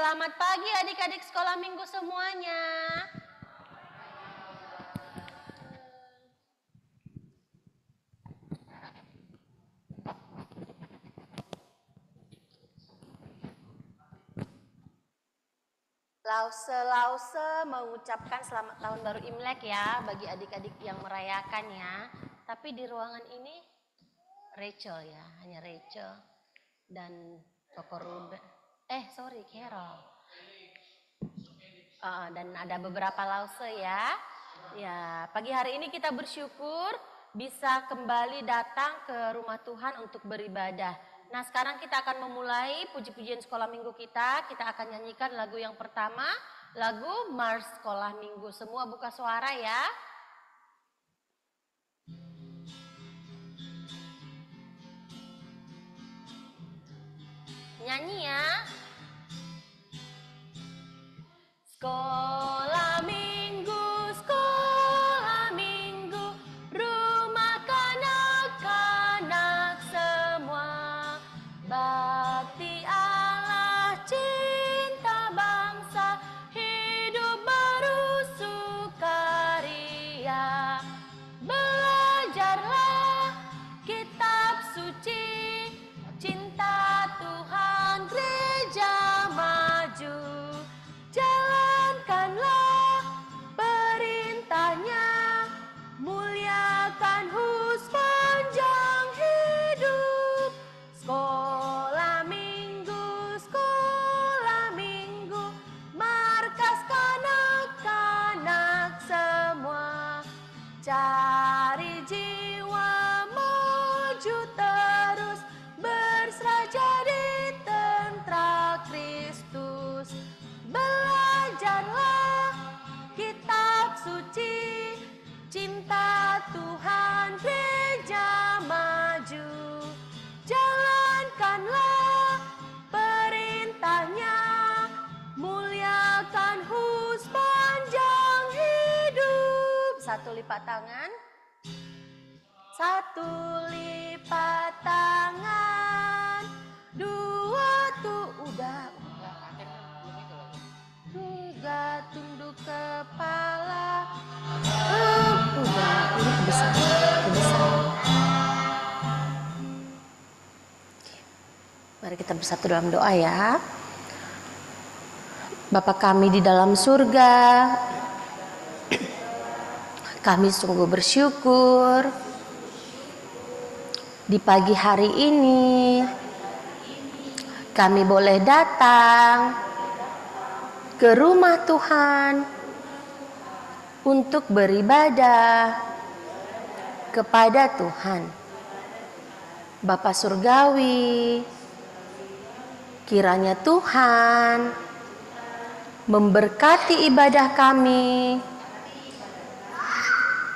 Selamat pagi adik-adik sekolah minggu semuanya. Lause mengucapkan selamat tahun baru Imlek ya bagi adik-adik yang merayakannya. Tapi di ruangan ini Rachel ya, hanya Rachel dan Koko Ruben. Carol. Dan ada beberapa lause ya. Ya, pagi hari ini kita bersyukur bisa kembali datang ke rumah Tuhan untuk beribadah. Nah, sekarang kita akan memulai puji-pujian sekolah minggu kita. Kita akan nyanyikan lagu yang pertama, lagu Mars Sekolah Minggu. Semua buka suara ya. Nyanyi ya. Sekolah minggu, rumah kanak-kanak semua. Bakti Allah, cinta bangsa, hidup baru sukaria. Belajarlah kitab suci, cinta Tuhan gereja maju. Jalankanlah perintahnya, muliakan sepanjang hidup. Sekolah minggu, markas kanak-kanak semua. Cari jiwa maju terus, berserah jadi tentara Kristus. Belajarlah kitab suci, cinta Tuhan gereja maju. Jalankanlah perintahnya, muliakan sepanjang hidup. Satu lipat tangan. Satu lipat tangan. Dua tuh udah. Tiga tunduk kepala. Udah, ini besar. Mari kita bersatu dalam doa ya. Bapa kami di dalam surga, kami sungguh bersyukur di pagi hari ini kami boleh datang ke rumah Tuhan untuk beribadah kepada Tuhan. Bapa Surgawi, kiranya Tuhan memberkati ibadah kami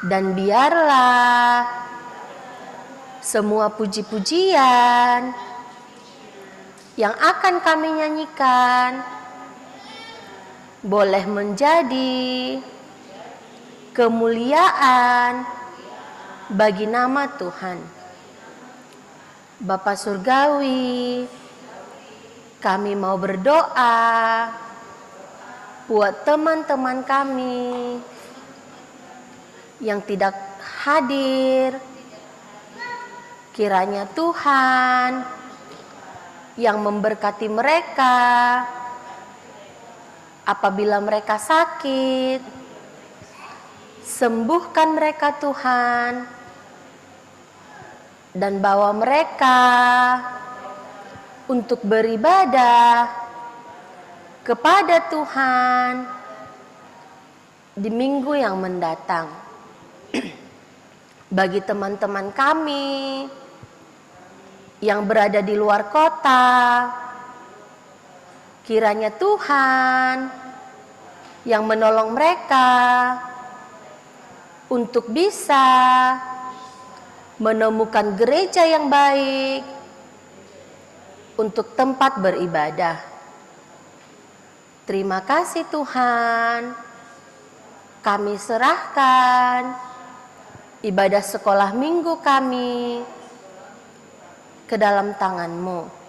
dan biarlah semua puji-pujian yang akan kami nyanyikan boleh menjadi kemuliaan bagi nama Tuhan. Bapa Surgawi, kami mau berdoa buat teman-teman kami yang tidak hadir. Kiranya Tuhan yang memberkati mereka apabila mereka sakit, sembuhkan mereka Tuhan, dan bawa mereka untuk beribadah kepada Tuhan di minggu yang mendatang. Bagi teman-teman kami yang berada di luar kota, kiranya Tuhan yang menolong mereka untuk bisa menemukan gereja yang baik untuk tempat beribadah. Terima kasih Tuhan, kami serahkan ibadah sekolah minggu kami ke dalam tangan-Mu.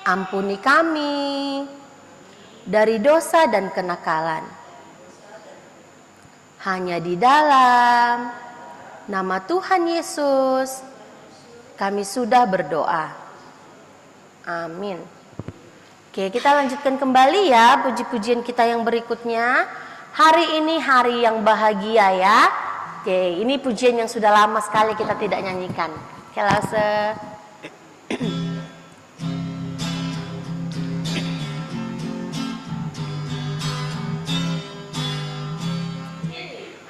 Ampuni kami dari dosa dan kenakalan. Hanya di dalam nama Tuhan Yesus kami sudah berdoa. Amin. Oke, kita lanjutkan kembali ya puji-pujian kita yang berikutnya. Hari ini hari yang bahagia ya. Oke, ini pujian yang sudah lama sekali kita tidak nyanyikan. Oke, Lause.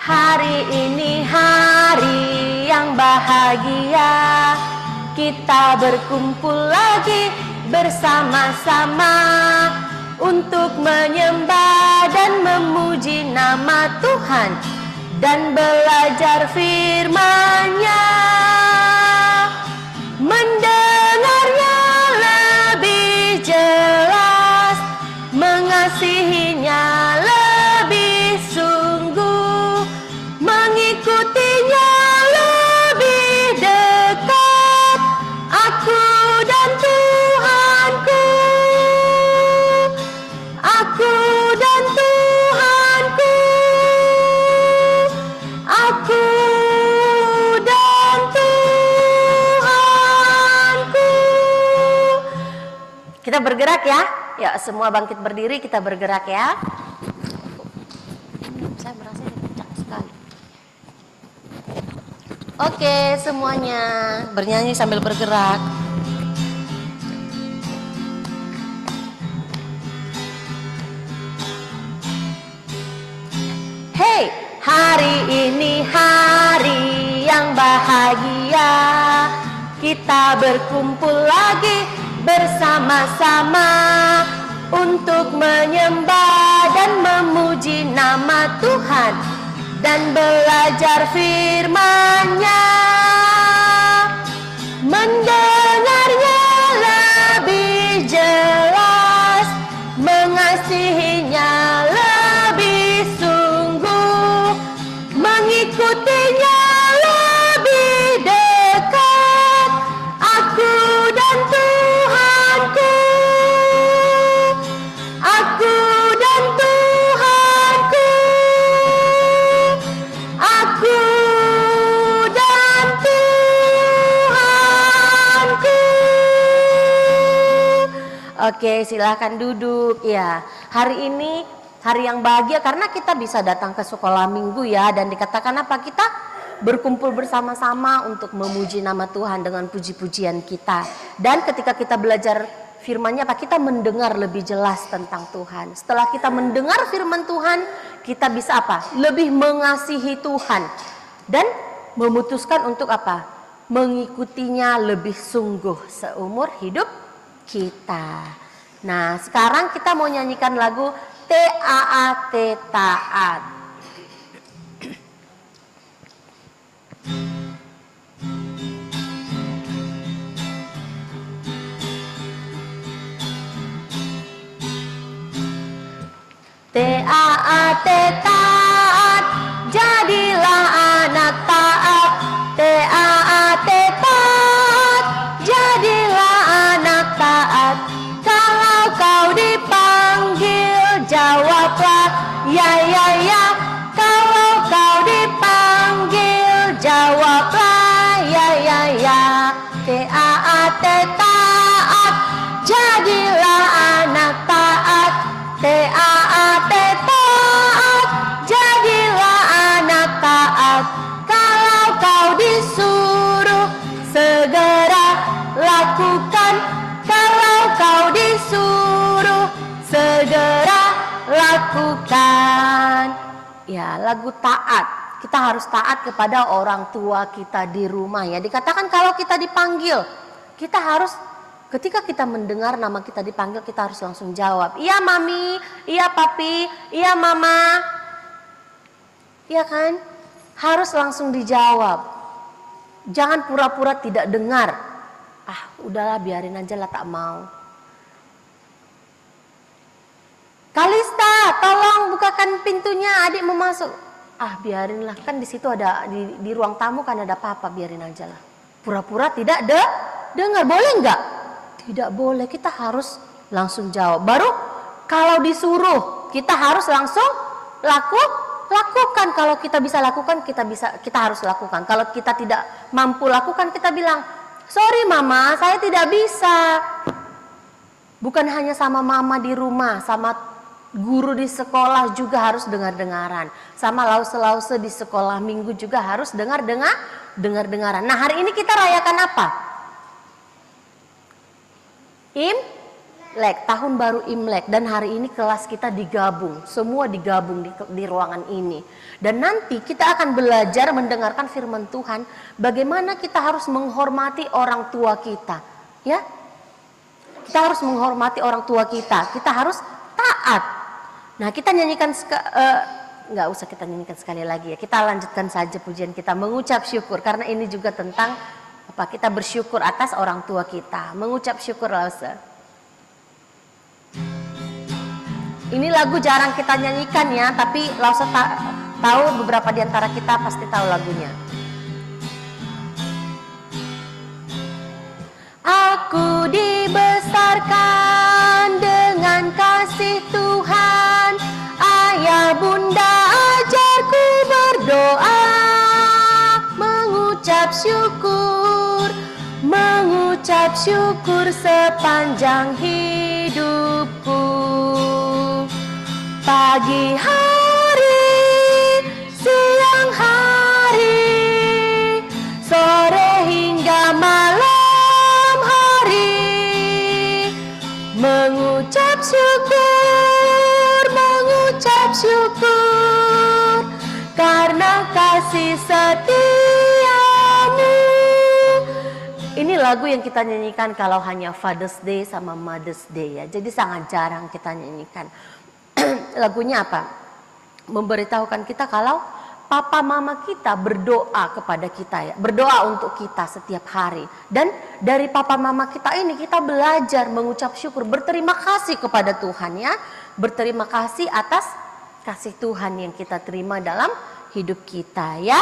Hari ini hari yang bahagia, kita berkumpul lagi bersama-sama untuk menyembah dan memuji nama Tuhan dan belajar firman-Nya, mendengarnya lebih jelas, mengasihinya lebih sungguh, mengikutinya lebih dekat, aku dan Tuhanku, aku dan Tuhanku, aku dan Tuhanku. Kita bergerak ya. Ya, semua bangkit berdiri, kita bergerak ya. Saya merasa ini kencang sekali. Oke, semuanya bernyanyi sambil bergerak. Hey, hari ini hari yang bahagia, kita berkumpul lagi bersama-sama untuk menyembah dan memuji nama Tuhan dan belajar firman-Nya, mendengarnya lebih jelas, mengasihinya lebih sungguh, mengikutinya lebih dekat, aku dan Tuhanku, aku dan Tuhanku, aku dan Tuhanku. Oke, silahkan duduk ya. Hari ini hari yang bahagia karena kita bisa datang ke sekolah minggu ya, dan dikatakan apa? Kita berkumpul bersama-sama untuk memuji nama Tuhan dengan puji-pujian kita. Dan ketika kita belajar firman-Nya apa? Kita mendengar lebih jelas tentang Tuhan. Setelah kita mendengar firman Tuhan, kita bisa apa? Lebih mengasihi Tuhan dan memutuskan untuk apa? Mengikutinya lebih sungguh seumur hidup kita. Nah, sekarang kita mau nyanyikan lagu T-A-A-T, taat. T-A-A-T, taat, jadilah anak taat. T-A-A-T, taat, jadilah anak taat. Kalau kau dipanggil, jawablah ya ya ya. Kalau kau dipanggil, jawablah ya ya ya. T-A-A-T, taat, jadilah anak taat. T-A-A-T, taat, jadilah anak taat. Kalau kau disuruh, segera lakukan. Kalau kau disuruh, segera lakukan. Ya, lagu taat. Kita harus taat kepada orang tua kita di rumah ya. Dikatakan kalau kita dipanggil, kita harus, ketika kita mendengar nama kita dipanggil, kita harus langsung jawab. Iya mami, iya papi, iya mama. Iya kan? Harus langsung dijawab. Jangan pura-pura tidak dengar. Ah, udahlah biarin aja lah, tak mau. Kalista, tolong bukakan pintunya, adik mau masuk. Ah, biarinlah, kan di situ ada di ruang tamu kan ada papa, biarin aja lah. Pura-pura tidak dengar, boleh nggak? Tidak boleh, kita harus langsung jawab. Baru Kalau disuruh, kita harus langsung lakukan. Kalau kita bisa lakukan, kita harus lakukan. Kalau kita tidak mampu lakukan, kita bilang, sorry mama, saya tidak bisa. Bukan hanya sama mama di rumah, sama guru di sekolah juga harus dengar-dengaran. Sama lause-lause di sekolah minggu juga harus dengar-dengaran. Nah, hari ini kita rayakan apa? Imlek, tahun baru Imlek. Dan hari ini kelas kita digabung, semua digabung di ruangan ini. Dan nanti kita akan belajar mendengarkan firman Tuhan, bagaimana kita harus menghormati orang tua kita, ya. Kita harus menghormati orang tua kita harus taat. Nah, kita nyanyikan, nggak usah kita nyanyikan sekali lagi ya. Kita lanjutkan saja pujian kita, mengucap syukur. Karena ini juga tentang apa, kita bersyukur atas orang tua kita. Mengucap syukur lause. Ini lagu jarang kita nyanyikan ya, tapi lause tahu, beberapa di antara kita pasti tahu lagunya. Aku dibesarkan dengan kasih Tuhan, ayah bunda ajarku berdoa, mengucap syukur sepanjang hidupku. Pagi hari, siang hari, sore hingga malam hari, mengucap syukur karena kasih setiamu. Ini lagu yang kita nyanyikan kalau hanya Father's Day sama Mother's Day ya. Jadi sangat jarang kita nyanyikan. Lagunya apa? Memberitahukan kita kalau papa mama kita berdoa kepada kita ya, berdoa untuk kita setiap hari. Dan dari papa mama kita ini kita belajar mengucap syukur, berterima kasih kepada Tuhan ya. Berterima kasih atas kasih Tuhan yang kita terima dalam hidup kita ya.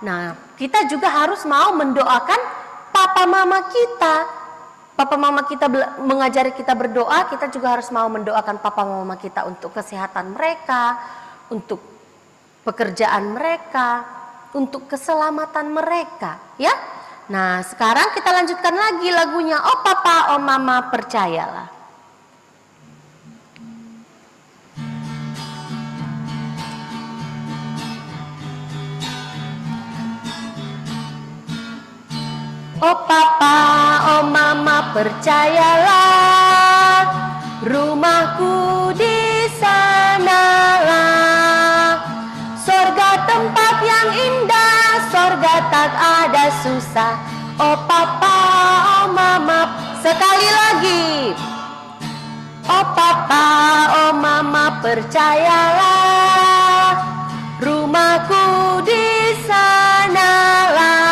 Nah, kita juga harus mau mendoakan papa mama kita. Papa mama kita mengajari kita berdoa, kita juga harus mau mendoakan papa mama kita untuk kesehatan mereka, untuk pekerjaan mereka, untuk keselamatan mereka, ya. Nah, sekarang kita lanjutkan lagi lagunya, oh papa, oh mama percayalah. Oh papa, oh mama percayalah, rumahku di sanalah. Sorga tempat yang indah, sorga tak ada susah. Oh papa, oh mama, sekali lagi. Oh papa, oh mama percayalah, rumahku di sanalah.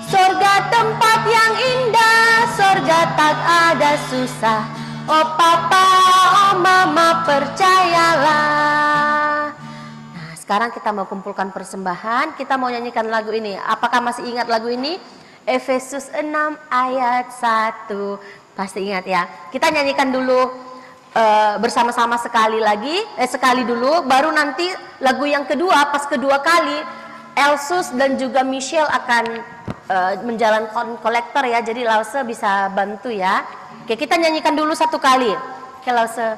Sorga tempat yang indah, sorga tak ada susah. Oh papa, oh mama percayalah. Nah, sekarang kita mau kumpulkan persembahan. Kita mau nyanyikan lagu ini. Apakah masih ingat lagu ini? Efesus 6 ayat 1. Pasti ingat ya. Kita nyanyikan dulu bersama-sama sekali lagi. Sekali dulu, baru nanti lagu yang kedua, pas kedua kali Elsus dan juga Michelle akan menjalankan kolektor ya, jadi lause bisa bantu ya. Oke, kita nyanyikan dulu satu kali. Oke, lause.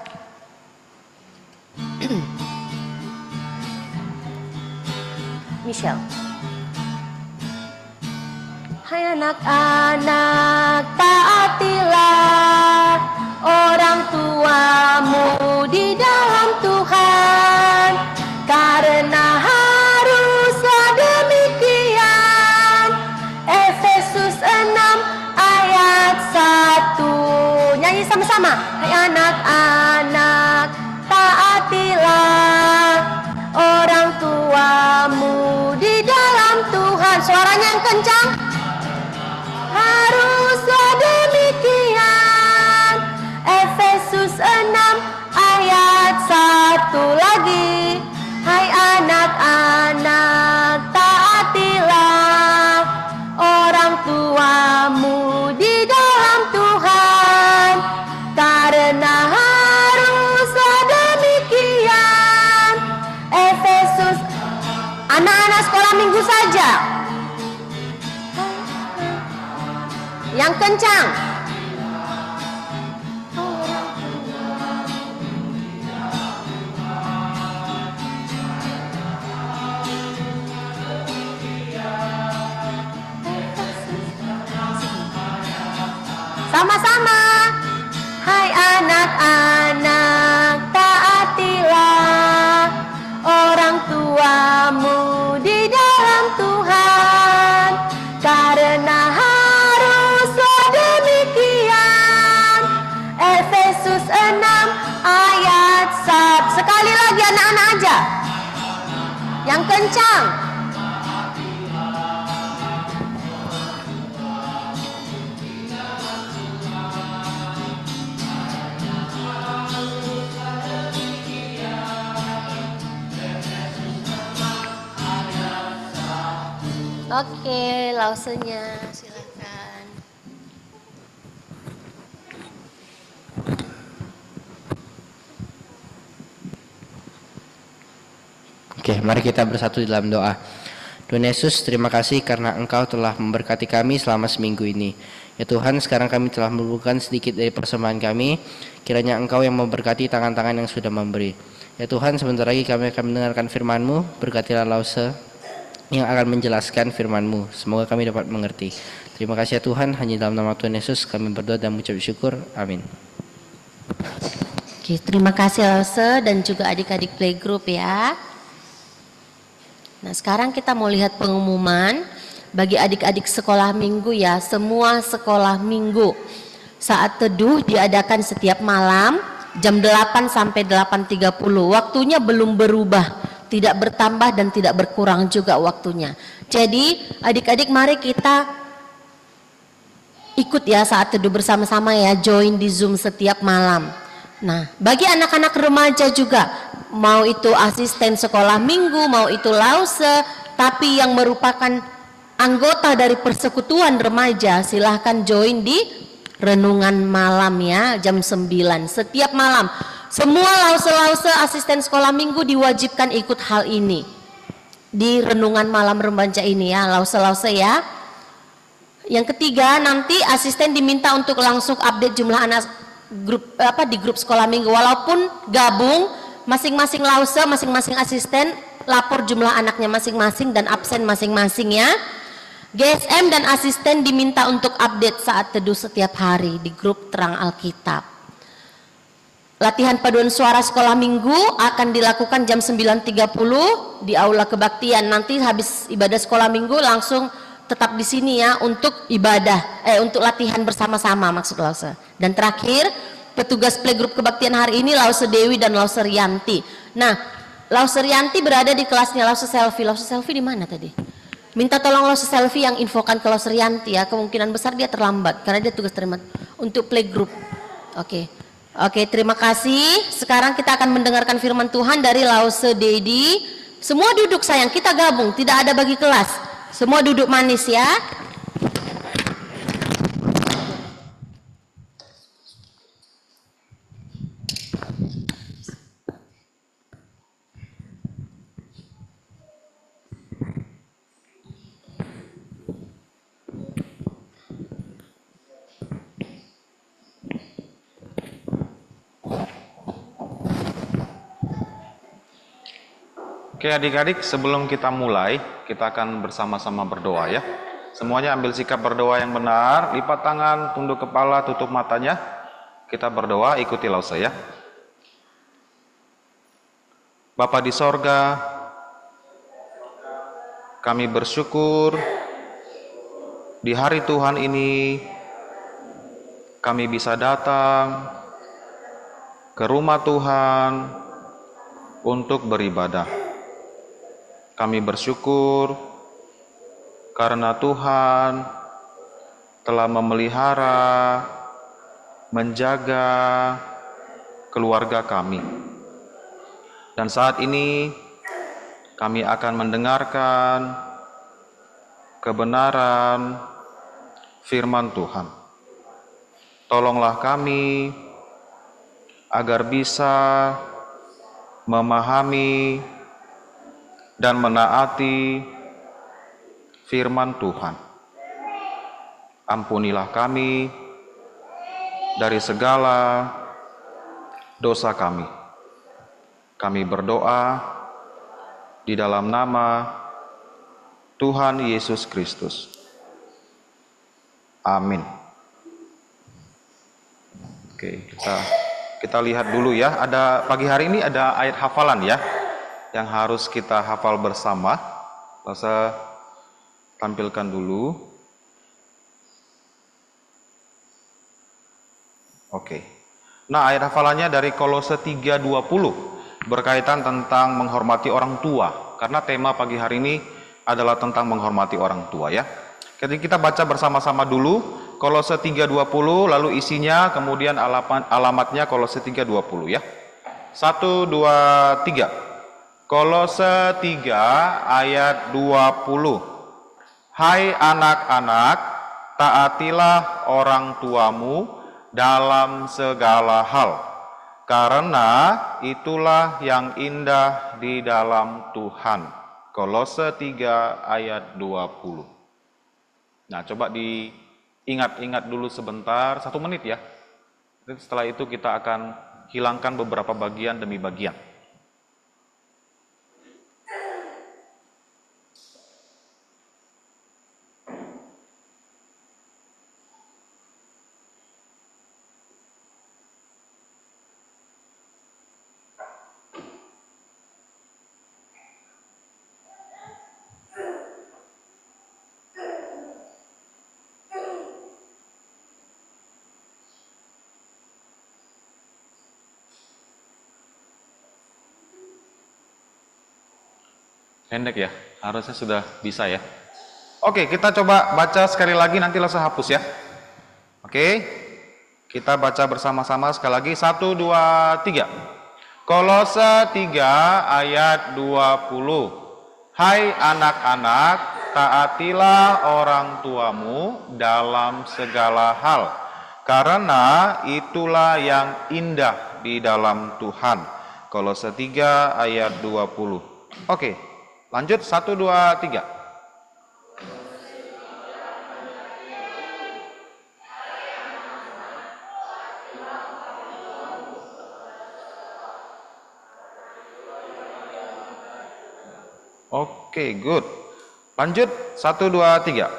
Michelle. Hai anak-anak, taatilah orang tuamu di dalam Tuhan, karena haruslah demikian. Efesus 6 ayat 1. Nyanyi sama-sama. Hai anak-anak, taatilah orang tuamu di dalam Tuhan. Suaranya yang kencang. Haruslah demikian. Efesus 6 ayat 1 lagi. Hai anak-anak, taatilah orang tuamu di dalam Tuhan, karena Anak-anak sekolah minggu saja. Yang kencang. Sama-sama. Hai anak-anak, taatilah orang tuamu di dalam Tuhan, karena haruslah demikian. Efesus 6 ayat 1. Sekali lagi anak-anak aja. Yang kencang. Oke, lausenya silakan. Oke, mari kita bersatu dalam doa. Tuhan Yesus, terima kasih karena Engkau telah memberkati kami selama seminggu ini. Ya Tuhan, sekarang kami telah meluangkan sedikit dari persembahan kami. Kiranya Engkau yang memberkati tangan-tangan yang sudah memberi. Ya Tuhan, sebentar lagi kami akan mendengarkan firman-Mu. Berkatilah Lause yang akan menjelaskan firman-Mu. Semoga kami dapat mengerti. Terima kasih ya Tuhan, hanya dalam nama Tuhan Yesus kami berdoa dan mengucap syukur. Amin. Oke, terima kasih Lause dan juga adik-adik playgroup ya. Nah, sekarang kita mau lihat pengumuman bagi adik-adik sekolah minggu ya. Semua sekolah minggu saat teduh diadakan setiap malam jam 8 sampai 8.30. Waktunya belum berubah. Tidak bertambah dan tidak berkurang juga waktunya. Jadi adik-adik mari kita ikut ya saat teduh bersama-sama ya, join di Zoom setiap malam. Nah, bagi anak-anak remaja juga, mau itu asisten sekolah minggu, mau itu Lause, tapi yang merupakan anggota dari persekutuan remaja, silahkan join di renungan malam ya, jam 9 setiap malam. Semua Lause-Lause asisten sekolah minggu diwajibkan ikut hal ini di renungan malam remaja ini ya, Lause-Lause ya. Yang ketiga, nanti asisten diminta untuk langsung update jumlah anak grup di grup sekolah minggu. Walaupun gabung, masing-masing Lause, masing-masing asisten lapor jumlah anaknya masing-masing dan absen masing-masing ya. GSM dan asisten diminta untuk update saat teduh setiap hari di grup Terang Alkitab. Latihan paduan suara sekolah minggu akan dilakukan jam 9.30 di Aula Kebaktian. Nanti habis ibadah sekolah minggu langsung tetap di sini ya untuk ibadah, untuk latihan bersama-sama maksud Lause. Dan terakhir, petugas playgroup kebaktian hari ini Lause Dewi dan Lause Rianti. Nah, Lause Rianti berada di kelasnya Lause Selfie. Lause Selfie di mana tadi? Minta tolong Lause Selfie yang infokan ke Lause Rianti ya. Kemungkinan besar dia terlambat karena dia tugas terima untuk playgroup. Oke, terima kasih. Sekarang kita akan mendengarkan firman Tuhan dari Lause Dedi. Semua duduk sayang, kita gabung, tidak ada bagi kelas. Semua duduk manis ya. Oke adik-adik, sebelum kita mulai, kita akan bersama-sama berdoa ya. Semuanya ambil sikap berdoa yang benar, lipat tangan, tunduk kepala, tutup matanya. Kita berdoa, ikuti Lause ya. Bapa di sorga, kami bersyukur di hari Tuhan ini kami bisa datang ke rumah Tuhan untuk beribadah. Kami bersyukur karena Tuhan telah memelihara, menjaga keluarga kami. Dan saat ini kami akan mendengarkan kebenaran firman Tuhan. Tolonglah kami agar bisa memahami dan menaati firman Tuhan. Ampunilah kami dari segala dosa kami. Kami berdoa di dalam nama Tuhan Yesus Kristus. Amin. Oke, kita lihat dulu ya. Ada pagi hari ini ada ayat hafalan ya yang harus kita hafal bersama. Saya tampilkan dulu. Oke. Nah, ayat hafalannya dari Kolose 3:20 berkaitan tentang menghormati orang tua. Karena tema pagi hari ini adalah tentang menghormati orang tua ya. Jadi kita baca bersama-sama dulu Kolose 3:20 lalu isinya kemudian alamatnya Kolose 3:20 ya. 1 2 3. Kolose 3 ayat 20. Hai anak-anak, taatilah orang tuamu dalam segala hal, karena itulah yang indah di dalam Tuhan. Kolose 3 ayat 20. Nah, coba diingat-ingat dulu sebentar, 1 menit ya. Setelah itu kita akan hilangkan beberapa bagian demi bagian. Pendek ya, harusnya sudah bisa ya. Oke, kita coba baca sekali lagi, nanti langsung hapus ya. Oke, kita baca bersama-sama sekali lagi, 1, 2, 3. Kolose 3 ayat 20. Hai anak-anak, taatilah orang tuamu dalam segala hal, karena itulah yang indah di dalam Tuhan. Kolose 3 ayat 20. Oke, lanjut 1, 2, 3. Oke, good. Lanjut 1, 2, 3.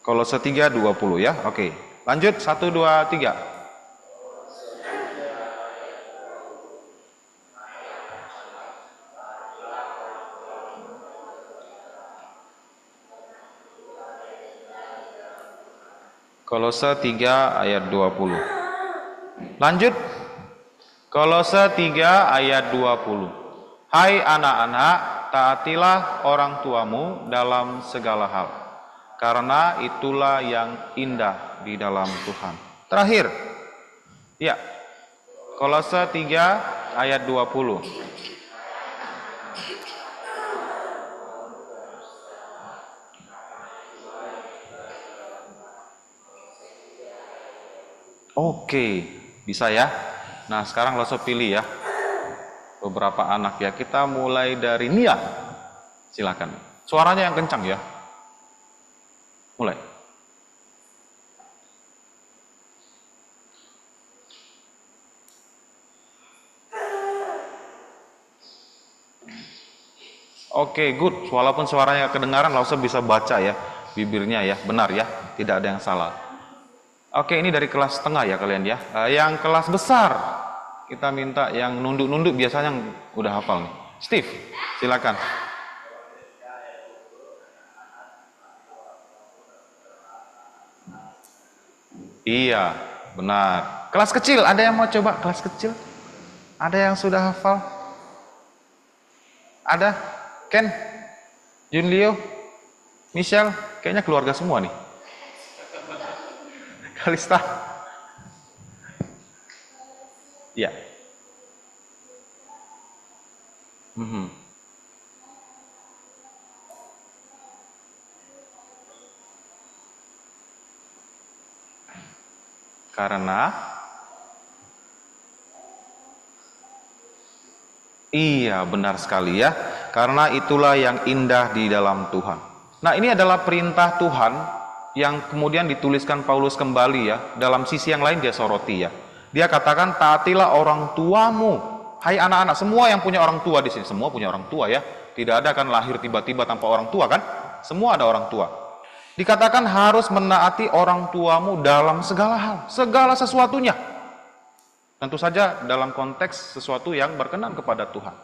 Kolose 3, 20 ya. Oke. Lanjut 1, 2, 3. Kolose 3 ayat 20. Lanjut. Kolose 3 ayat 20. Hai anak-anak, taatilah orang tuamu dalam segala hal, karena itulah yang indah di dalam Tuhan. Terakhir. Ya. Kolose 3 ayat 20. Oke, bisa ya. Nah, sekarang langsung pilih ya beberapa anak ya. Kita mulai dari Nia. Silakan. Suaranya yang kencang ya. Mulai. Oke, good. Walaupun suaranya kedengaran, langsung bisa baca ya bibirnya ya. Benar ya, tidak ada yang salah. Oke, ini dari kelas tengah ya kalian ya. Yang kelas besar, kita minta yang nunduk-nunduk biasanya yang udah hafal nih. Steve, silakan. Iya, benar. Kelas kecil, ada yang mau coba kelas kecil? Ada yang sudah hafal? Ada? Ken? Junlio? Michelle? Kayaknya keluarga semua nih. Kalista? Iya. Karena iya, benar sekali ya. Karena itulah yang indah di dalam Tuhan. Nah, ini adalah perintah Tuhan yang kemudian dituliskan Paulus kembali ya. Dalam sisi yang lain dia soroti ya. Dia katakan, taatilah orang tuamu. Hai anak-anak, semua yang punya orang tua di sini, semua punya orang tua ya. Tidak ada kan lahir tiba-tiba tanpa orang tua kan? Semua ada orang tua. Dikatakan harus menaati orang tuamu dalam segala hal, segala sesuatunya. Tentu saja dalam konteks sesuatu yang berkenan kepada Tuhan.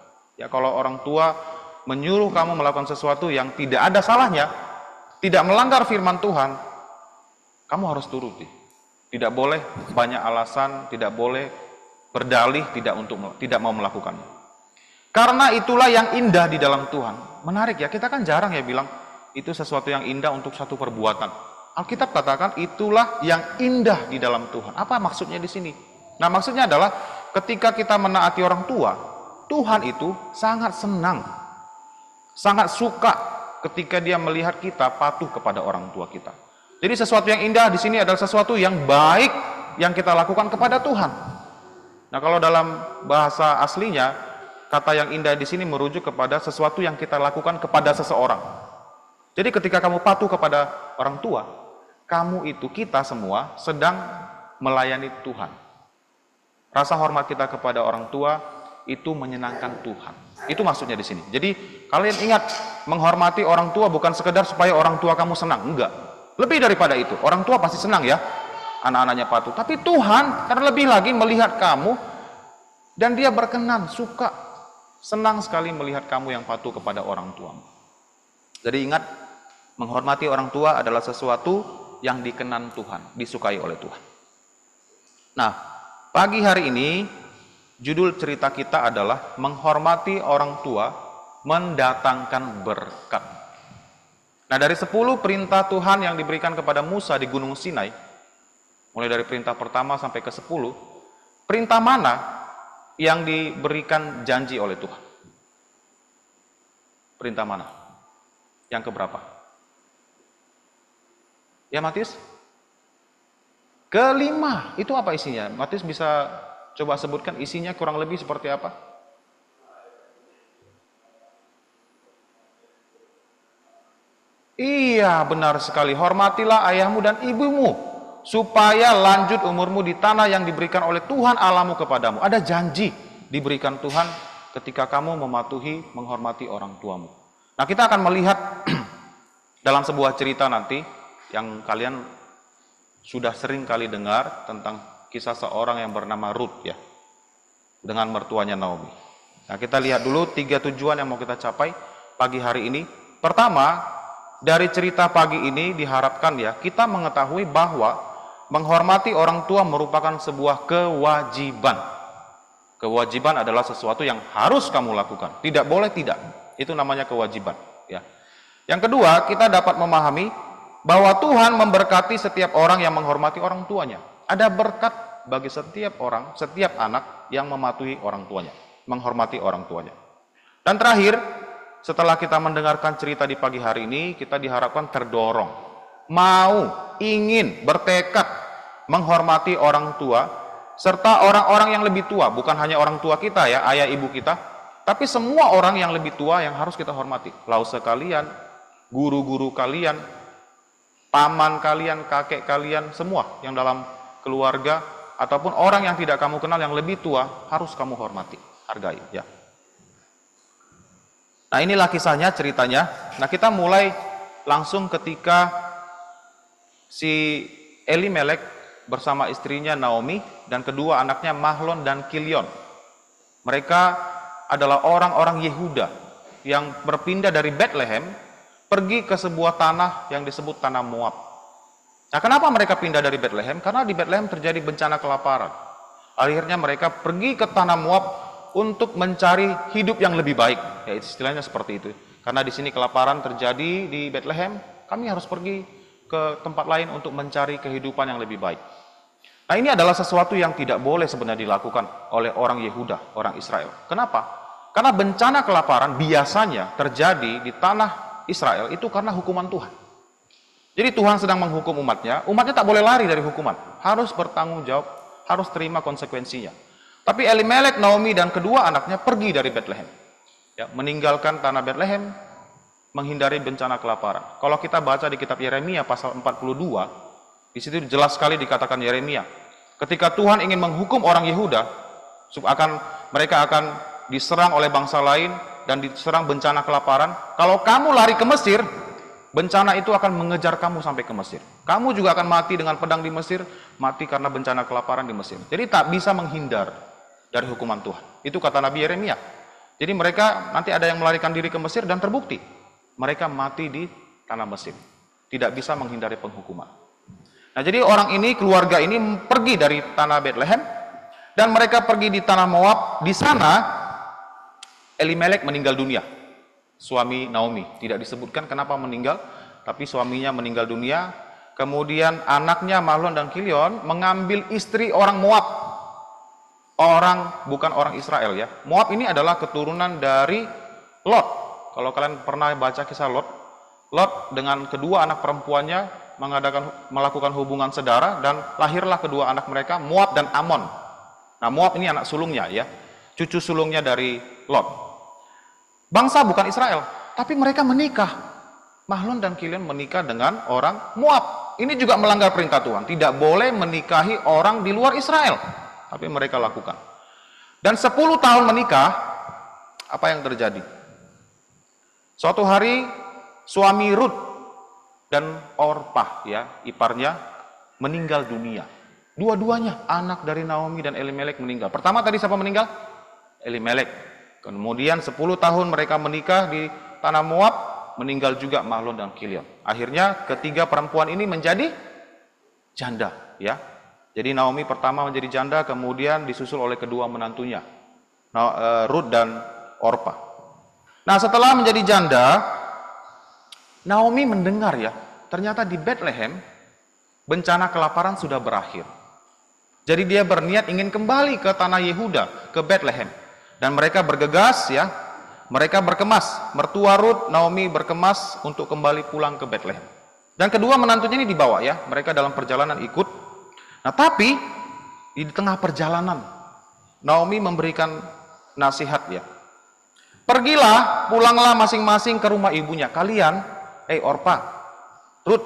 Ya, kalau orang tua menyuruh kamu melakukan sesuatu yang tidak ada salahnya, tidak melanggar firman Tuhan, kamu harus turuti. Tidak boleh banyak alasan, tidak boleh berdalih tidak mau melakukannya. Karena itulah yang indah di dalam Tuhan. Menarik ya, kita kan jarang ya bilang itu sesuatu yang indah untuk satu perbuatan. Alkitab katakan itulah yang indah di dalam Tuhan. Apa maksudnya di sini? Nah, maksudnya adalah ketika kita menaati orang tua, Tuhan itu sangat senang, sangat suka ketika dia melihat kita patuh kepada orang tua kita. Jadi sesuatu yang indah di sini adalah sesuatu yang baik yang kita lakukan kepada Tuhan. Nah, kalau dalam bahasa aslinya, kata yang indah di sini merujuk kepada sesuatu yang kita lakukan kepada seseorang. Jadi ketika kamu patuh kepada orang tua, kamu itu, kita semua sedang melayani Tuhan. Rasa hormat kita kepada orang tua itu menyenangkan Tuhan. Itu maksudnya di sini. Jadi kalian ingat, menghormati orang tua bukan sekedar supaya orang tua kamu senang, enggak. Lebih daripada itu. Orang tua pasti senang ya, anak-anaknya patuh. Tapi Tuhan karena lebih lagi melihat kamu dan dia berkenan, suka, senang sekali melihat kamu yang patuh kepada orang tuamu. Jadi ingat, menghormati orang tua adalah sesuatu yang dikenan Tuhan, disukai oleh Tuhan. Nah, pagi hari ini, judul cerita kita adalah menghormati orang tua mendatangkan berkat. Nah, dari 10 perintah Tuhan yang diberikan kepada Musa di Gunung Sinai, mulai dari perintah pertama sampai ke 10, perintah mana yang diberikan janji oleh Tuhan? Perintah mana? Yang keberapa? Ya, Matius? Kelima. Itu apa isinya? Matius bisa coba sebutkan isinya kurang lebih seperti apa? Iya, benar sekali. Hormatilah ayahmu dan ibumu, supaya lanjut umurmu di tanah yang diberikan oleh Tuhan Allahmu kepadamu. Ada janji diberikan Tuhan ketika kamu mematuhi, menghormati orang tuamu. Nah, kita akan melihat dalam sebuah cerita nanti yang kalian sudah sering kali dengar tentang kisah seorang yang bernama Ruth ya, dengan mertuanya Naomi. Nah, kita lihat dulu 3 tujuan yang mau kita capai pagi hari ini. Pertama, dari cerita pagi ini diharapkan ya, kita mengetahui bahwa menghormati orang tua merupakan sebuah kewajiban. Kewajiban adalah sesuatu yang harus kamu lakukan, tidak boleh tidak. Itu namanya kewajiban ya. Yang kedua, kita dapat memahami bahwa Tuhan memberkati setiap orang yang menghormati orang tuanya. Ada berkat bagi setiap orang, setiap anak yang mematuhi orang tuanya, menghormati orang tuanya. Dan terakhir, setelah kita mendengarkan cerita di pagi hari ini, kita diharapkan terdorong, mau, ingin, bertekad menghormati orang tua, serta orang-orang yang lebih tua, bukan hanya orang tua kita ya, ayah ibu kita, tapi semua orang yang lebih tua yang harus kita hormati. Lause kalian, guru-guru kalian, paman kalian, kakek kalian, semua yang dalam keluarga, ataupun orang yang tidak kamu kenal yang lebih tua, harus kamu hormati, hargai ya. Nah, inilah kisahnya, ceritanya. Nah, kita mulai langsung ketika si Elimelek bersama istrinya Naomi dan kedua anaknya Mahlon dan Kilion. Mereka adalah orang-orang Yehuda yang berpindah dari Bethlehem pergi ke sebuah tanah yang disebut tanah Moab. Nah, kenapa mereka pindah dari Bethlehem? Karena di Bethlehem terjadi bencana kelaparan. Akhirnya mereka pergi ke tanah Moab untuk mencari hidup yang lebih baik. Ya, istilahnya seperti itu. Karena di sini kelaparan terjadi di Bethlehem, kami harus pergi ke tempat lain untuk mencari kehidupan yang lebih baik. Nah, ini adalah sesuatu yang tidak boleh sebenarnya dilakukan oleh orang Yehuda, orang Israel. Kenapa? Karena bencana kelaparan biasanya terjadi di tanah Israel itu karena hukuman Tuhan. Jadi Tuhan sedang menghukum umatnya tak boleh lari dari hukuman. Harus bertanggung jawab, harus terima konsekuensinya. Tapi Elimelek, Naomi, dan kedua anaknya pergi dari Bethlehem. Ya, meninggalkan tanah Bethlehem, menghindari bencana kelaparan. Kalau kita baca di kitab Yeremia pasal 42, di situ jelas sekali dikatakan Yeremia, ketika Tuhan ingin menghukum orang Yehuda, mereka akan diserang oleh bangsa lain dan diserang bencana kelaparan. Kalau kamu lari ke Mesir, bencana itu akan mengejar kamu sampai ke Mesir. Kamu juga akan mati dengan pedang di Mesir, mati karena bencana kelaparan di Mesir. Jadi tak bisa menghindar dari hukuman Tuhan. Itu kata Nabi Yeremia. Jadi mereka nanti ada yang melarikan diri ke Mesir dan terbukti. Mereka mati di tanah Mesir. Tidak bisa menghindari penghukuman. Nah, jadi orang ini, keluarga ini pergi dari tanah Bethlehem dan mereka pergi di tanah Moab. Di sana Elimelek meninggal dunia. Suami Naomi, tidak disebutkan kenapa meninggal, tapi suaminya meninggal dunia. Kemudian anaknya Mahlon dan Kilion mengambil istri orang Moab. Bukan orang Israel ya. Moab ini adalah keturunan dari Lot. Kalau kalian pernah baca kisah Lot, Lot dengan kedua anak perempuannya melakukan hubungan sedara dan lahirlah kedua anak mereka, Moab dan Amon. Nah, Moab ini anak sulungnya ya, cucu sulungnya dari Lot. Bangsa bukan Israel, tapi mereka menikah. Mahlon dan Kilion menikah dengan orang Moab. Ini juga melanggar perintah Tuhan. Tidak boleh menikahi orang di luar Israel. Tapi mereka lakukan. Dan 10 tahun menikah, apa yang terjadi? Suatu hari, suami Rut dan Orpah, ya, iparnya, meninggal dunia. Dua-duanya, anak dari Naomi dan Elimelek meninggal. Pertama tadi siapa meninggal? Elimelek. Kemudian 10 tahun mereka menikah di tanah Moab, meninggal juga Mahlon dan Kilion. Akhirnya ketiga perempuan ini menjadi janda, ya. Jadi Naomi pertama menjadi janda, kemudian disusul oleh kedua menantunya, Rut dan Orpah. Nah, setelah menjadi janda, Naomi mendengar ya, ternyata di Bethlehem bencana kelaparan sudah berakhir. Jadi dia berniat ingin kembali ke tanah Yehuda, ke Bethlehem. Dan mereka bergegas ya, mereka berkemas, mertua Rut, Naomi berkemas untuk kembali pulang ke Bethlehem. Dan kedua menantunya ini dibawa ya, mereka dalam perjalanan ikut. Nah, tapi di tengah perjalanan Naomi memberikan nasihat ya. Pergilah, pulanglah masing-masing ke rumah ibunya. Kalian, Orpah, Rut,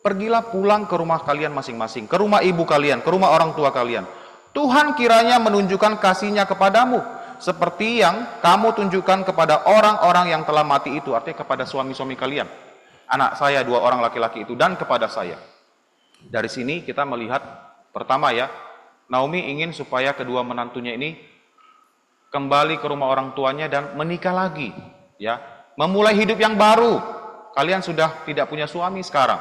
pergilah pulang ke rumah kalian masing-masing, ke rumah ibu kalian, ke rumah orang tua kalian. Tuhan kiranya menunjukkan kasih-Nya kepadamu seperti yang kamu tunjukkan kepada orang-orang yang telah mati itu, artinya kepada suami-suami kalian, anak saya 2 orang laki-laki itu, dan kepada saya. Dari sini kita melihat, pertama ya, Naomi ingin supaya kedua menantunya ini kembali ke rumah orang tuanya dan menikah lagi, ya, memulai hidup yang baru. Kalian sudah tidak punya suami sekarang.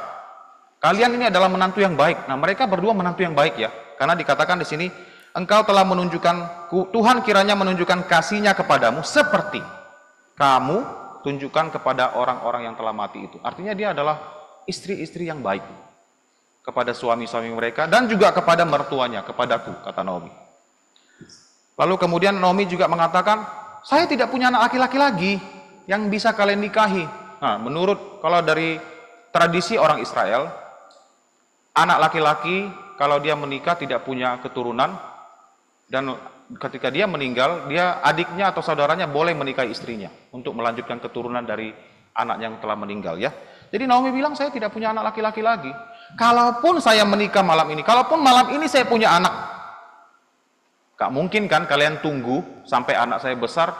Kalian ini adalah menantu yang baik. Nah, mereka berdua menantu yang baik ya, karena dikatakan di sini, engkau telah menunjukkan, Tuhan kiranya menunjukkan kasih-Nya kepadamu seperti kamu tunjukkan kepada orang-orang yang telah mati itu. Artinya dia adalah istri-istri yang baik kepada suami-suami mereka dan juga kepada mertuanya, kepadaku, kata Naomi. Lalu kemudian Naomi juga mengatakan, saya tidak punya anak laki-laki lagi yang bisa kalian nikahi. Nah, menurut kalau dari tradisi orang Israel, anak laki-laki kalau dia menikah tidak punya keturunan, dan ketika dia meninggal, dia adiknya atau saudaranya boleh menikahi istrinya untuk melanjutkan keturunan dari anak yang telah meninggal ya. Jadi Naomi bilang, saya tidak punya anak laki-laki lagi. Kalaupun saya menikah malam ini, kalaupun malam ini saya punya anak, gak mungkin kan kalian tunggu sampai anak saya besar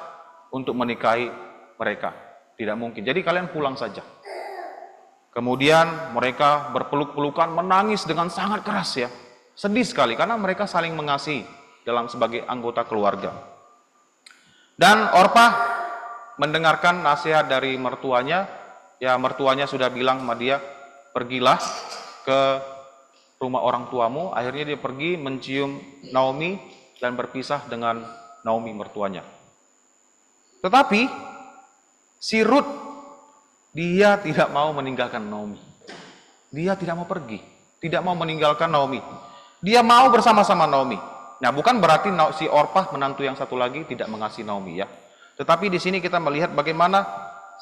untuk menikahi mereka. Tidak mungkin. Jadi kalian pulang saja. Kemudian mereka berpeluk-pelukan, menangis dengan sangat keras ya. Sedih sekali karena mereka saling mengasihi sebagai anggota keluarga. Dan Orpah mendengarkan nasihat dari mertuanya, ya mertuanya sudah bilang sama dia, pergilah ke rumah orang tuamu. Akhirnya dia pergi mencium Naomi dan berpisah dengan Naomi mertuanya. Tetapi si Rut, dia tidak mau meninggalkan Naomi. Dia tidak mau pergi, tidak mau meninggalkan Naomi. Dia mau bersama-sama Naomi. Nah, bukan berarti si Orpah menantu yang satu lagi tidak mengasihi Naomi ya. Tetapi di sini kita melihat bagaimana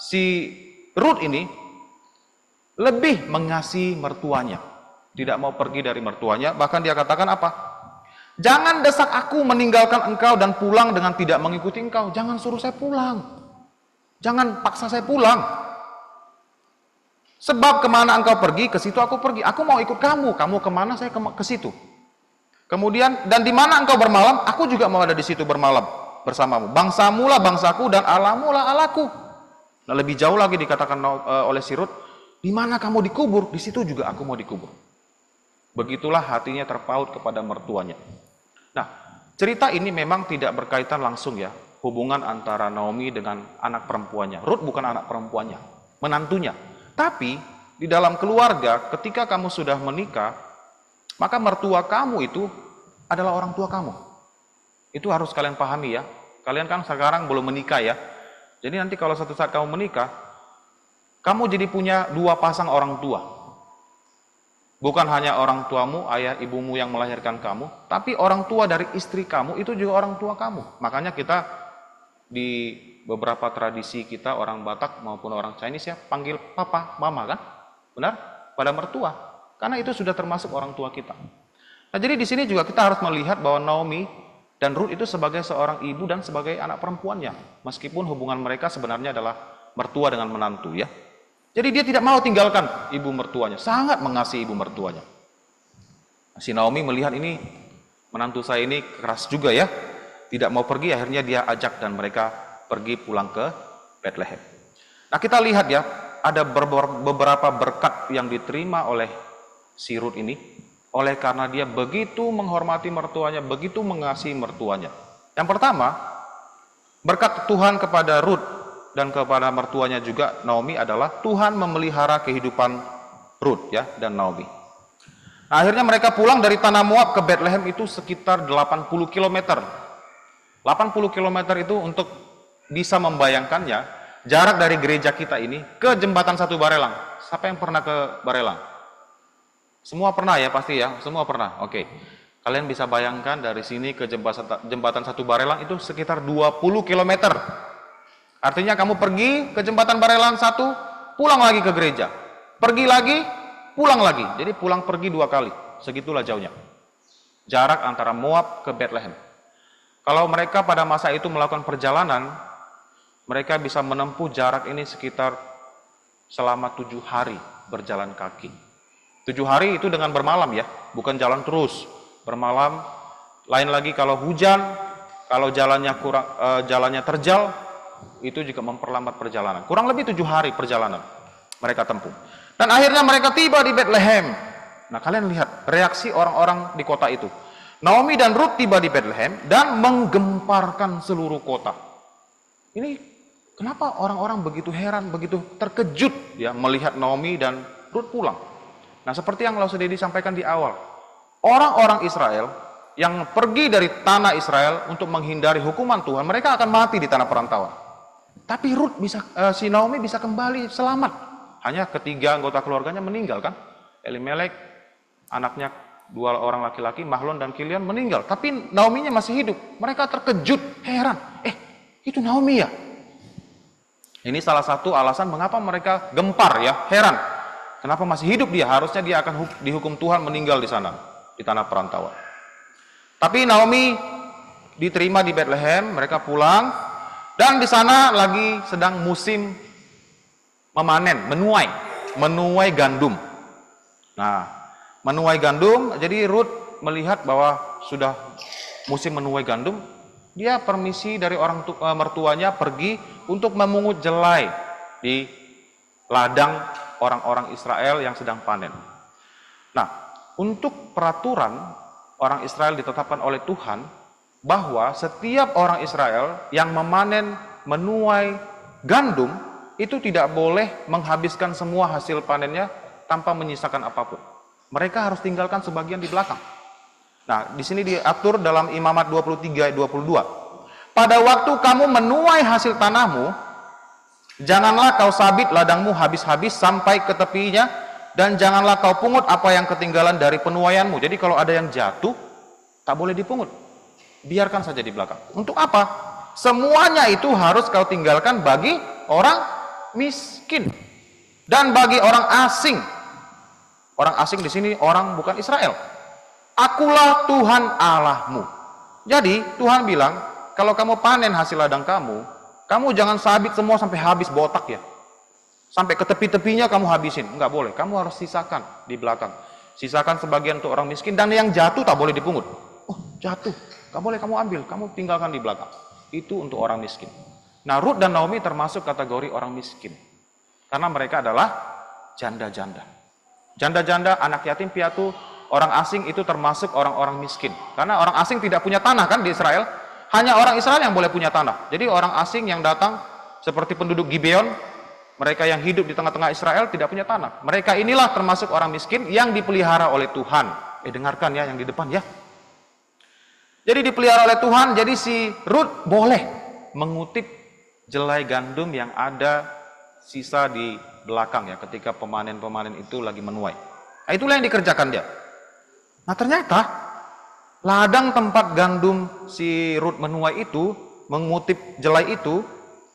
si Rut ini lebih mengasihi mertuanya. Tidak mau pergi dari mertuanya, bahkan dia katakan apa? Jangan desak aku meninggalkan engkau dan pulang dengan tidak mengikuti engkau. Jangan suruh saya pulang. Jangan paksa saya pulang. Sebab kemana engkau pergi, ke situ aku pergi. Aku mau ikut kamu. Kamu kemana, saya ke situ. Kemudian, dan di mana engkau bermalam, aku juga mau ada di situ bermalam bersamamu. Bangsamu lah bangsaku dan Allahmu lah Allahku. Nah, lebih jauh lagi dikatakan oleh si Rut, di mana kamu dikubur, di situ juga aku mau dikubur. Begitulah hatinya terpaut kepada mertuanya. Nah, cerita ini memang tidak berkaitan langsung ya, hubungan antara Naomi dengan anak perempuannya. Rut bukan anak perempuannya, menantunya. Tapi, di dalam keluarga, ketika kamu sudah menikah, maka mertua kamu itu adalah orang tua kamu. Itu harus kalian pahami ya. Kalian kan sekarang belum menikah ya. Jadi nanti kalau suatu saat kamu menikah, kamu jadi punya dua pasang orang tua. Bukan hanya orang tuamu, ayah ibumu yang melahirkan kamu, tapi orang tua dari istri kamu itu juga orang tua kamu. Makanya kita di beberapa tradisi kita, orang Batak maupun orang Chinese ya, panggil papa, mama kan? Benar? Pada mertua. Karena itu sudah termasuk orang tua kita. Nah, jadi di sini juga kita harus melihat bahwa Naomi dan Rut itu sebagai seorang ibu dan sebagai anak perempuannya. Meskipun hubungan mereka sebenarnya adalah mertua dengan menantu ya. Jadi dia tidak mau tinggalkan ibu mertuanya, sangat mengasihi ibu mertuanya. Si Naomi melihat ini, menantu saya ini keras juga ya, tidak mau pergi, akhirnya dia ajak dan mereka pergi pulang ke Bethlehem. Nah kita lihat ya, ada beberapa berkat yang diterima oleh si Rut ini, oleh karena dia begitu menghormati mertuanya, begitu mengasihi mertuanya. Yang pertama, berkat Tuhan kepada Rut dan kepada mertuanya juga Naomi adalah Tuhan memelihara kehidupan Rut ya dan Naomi. Nah, akhirnya mereka pulang dari tanah Moab ke Bethlehem itu sekitar 80 km. 80 km itu untuk bisa membayangkannya, jarak dari gereja kita ini ke jembatan Satu Barelang. Siapa yang pernah ke Barelang? Semua pernah ya pasti ya, semua pernah. Oke. Kalian bisa bayangkan dari sini ke jembatan Satu Barelang itu sekitar 20 km. Artinya kamu pergi ke jembatan Barelang 1, pulang lagi ke gereja. Pergi lagi, pulang lagi. Jadi pulang pergi 2 kali. Segitulah jauhnya. Jarak antara Moab ke Bethlehem. Kalau mereka pada masa itu melakukan perjalanan, mereka bisa menempuh jarak ini sekitar selama 7 hari berjalan kaki. 7 hari itu dengan bermalam ya, bukan jalan terus. Bermalam, lain lagi kalau hujan, kalau jalannya terjal, itu juga memperlambat perjalanan. Kurang lebih 7 hari perjalanan mereka tempuh. Dan akhirnya mereka tiba di Bethlehem. Nah kalian lihat reaksi orang-orang di kota itu. Naomi dan Rut tiba di Bethlehem dan menggemparkan seluruh kota. Ini kenapa orang-orang begitu heran, begitu terkejut ya melihat Naomi dan Rut pulang. Nah seperti yang sudah disampaikan di awal. Orang-orang Israel yang pergi dari tanah Israel untuk menghindari hukuman Tuhan, mereka akan mati di tanah perantauan. Tapi Rut si Naomi bisa kembali selamat. Hanya ketiga anggota keluarganya meninggal kan? Elimelek, anaknya 2 orang laki-laki, Mahlon dan Kilion meninggal. Tapi Naominya masih hidup. Mereka terkejut, heran. Itu Naomi ya? Ini salah satu alasan mengapa mereka gempar ya, heran. Kenapa masih hidup dia? Harusnya dia akan dihukum Tuhan meninggal di sana, di tanah perantauan. Tapi Naomi diterima di Bethlehem, mereka pulang. Dan di sana lagi sedang musim memanen, menuai gandum. Nah, menuai gandum, jadi Rut melihat bahwa sudah musim menuai gandum, dia permisi dari mertuanya pergi untuk memungut jelai di ladang orang-orang Israel yang sedang panen. Nah, untuk peraturan orang Israel ditetapkan oleh Tuhan, bahwa setiap orang Israel yang memanen menuai gandum itu tidak boleh menghabiskan semua hasil panennya tanpa menyisakan apapun. Mereka harus tinggalkan sebagian di belakang. Nah, di sini diatur dalam Imamat 23 ayat 22. Pada waktu kamu menuai hasil tanahmu, janganlah kau sabit ladangmu habis-habis sampai ke tepinya, dan janganlah kau pungut apa yang ketinggalan dari penuaianmu. Jadi kalau ada yang jatuh, tak boleh dipungut. Biarkan saja di belakang. Untuk apa? Semuanya itu harus kau tinggalkan bagi orang miskin. Dan bagi orang asing di sini orang bukan Israel. Akulah Tuhan Allahmu. Jadi Tuhan bilang, kalau kamu panen hasil ladang kamu jangan sabit semua sampai habis botak ya. Sampai ke tepi-tepinya kamu habisin. Enggak boleh, kamu harus sisakan di belakang. Sisakan sebagian untuk orang miskin, dan yang jatuh tak boleh dipungut. Oh, jatuh, gak boleh kamu ambil, kamu tinggalkan di belakang. Itu untuk orang miskin. Nah, Rut dan Naomi termasuk kategori orang miskin. Karena mereka adalah janda-janda. Janda-janda, anak yatim piatu, orang asing itu termasuk orang-orang miskin. Karena orang asing tidak punya tanah kan di Israel. Hanya orang Israel yang boleh punya tanah. Jadi orang asing yang datang seperti penduduk Gibeon, mereka yang hidup di tengah-tengah Israel tidak punya tanah. Mereka inilah termasuk orang miskin yang dipelihara oleh Tuhan. Dengarkan ya yang di depan ya. Jadi dipelihara oleh Tuhan, jadi si Rut boleh mengutip jelai gandum yang ada sisa di belakang ya, ketika pemanen-pemanen itu lagi menuai. Nah, itulah yang dikerjakan dia. Nah, ternyata ladang tempat gandum si Rut menuai itu, mengutip jelai itu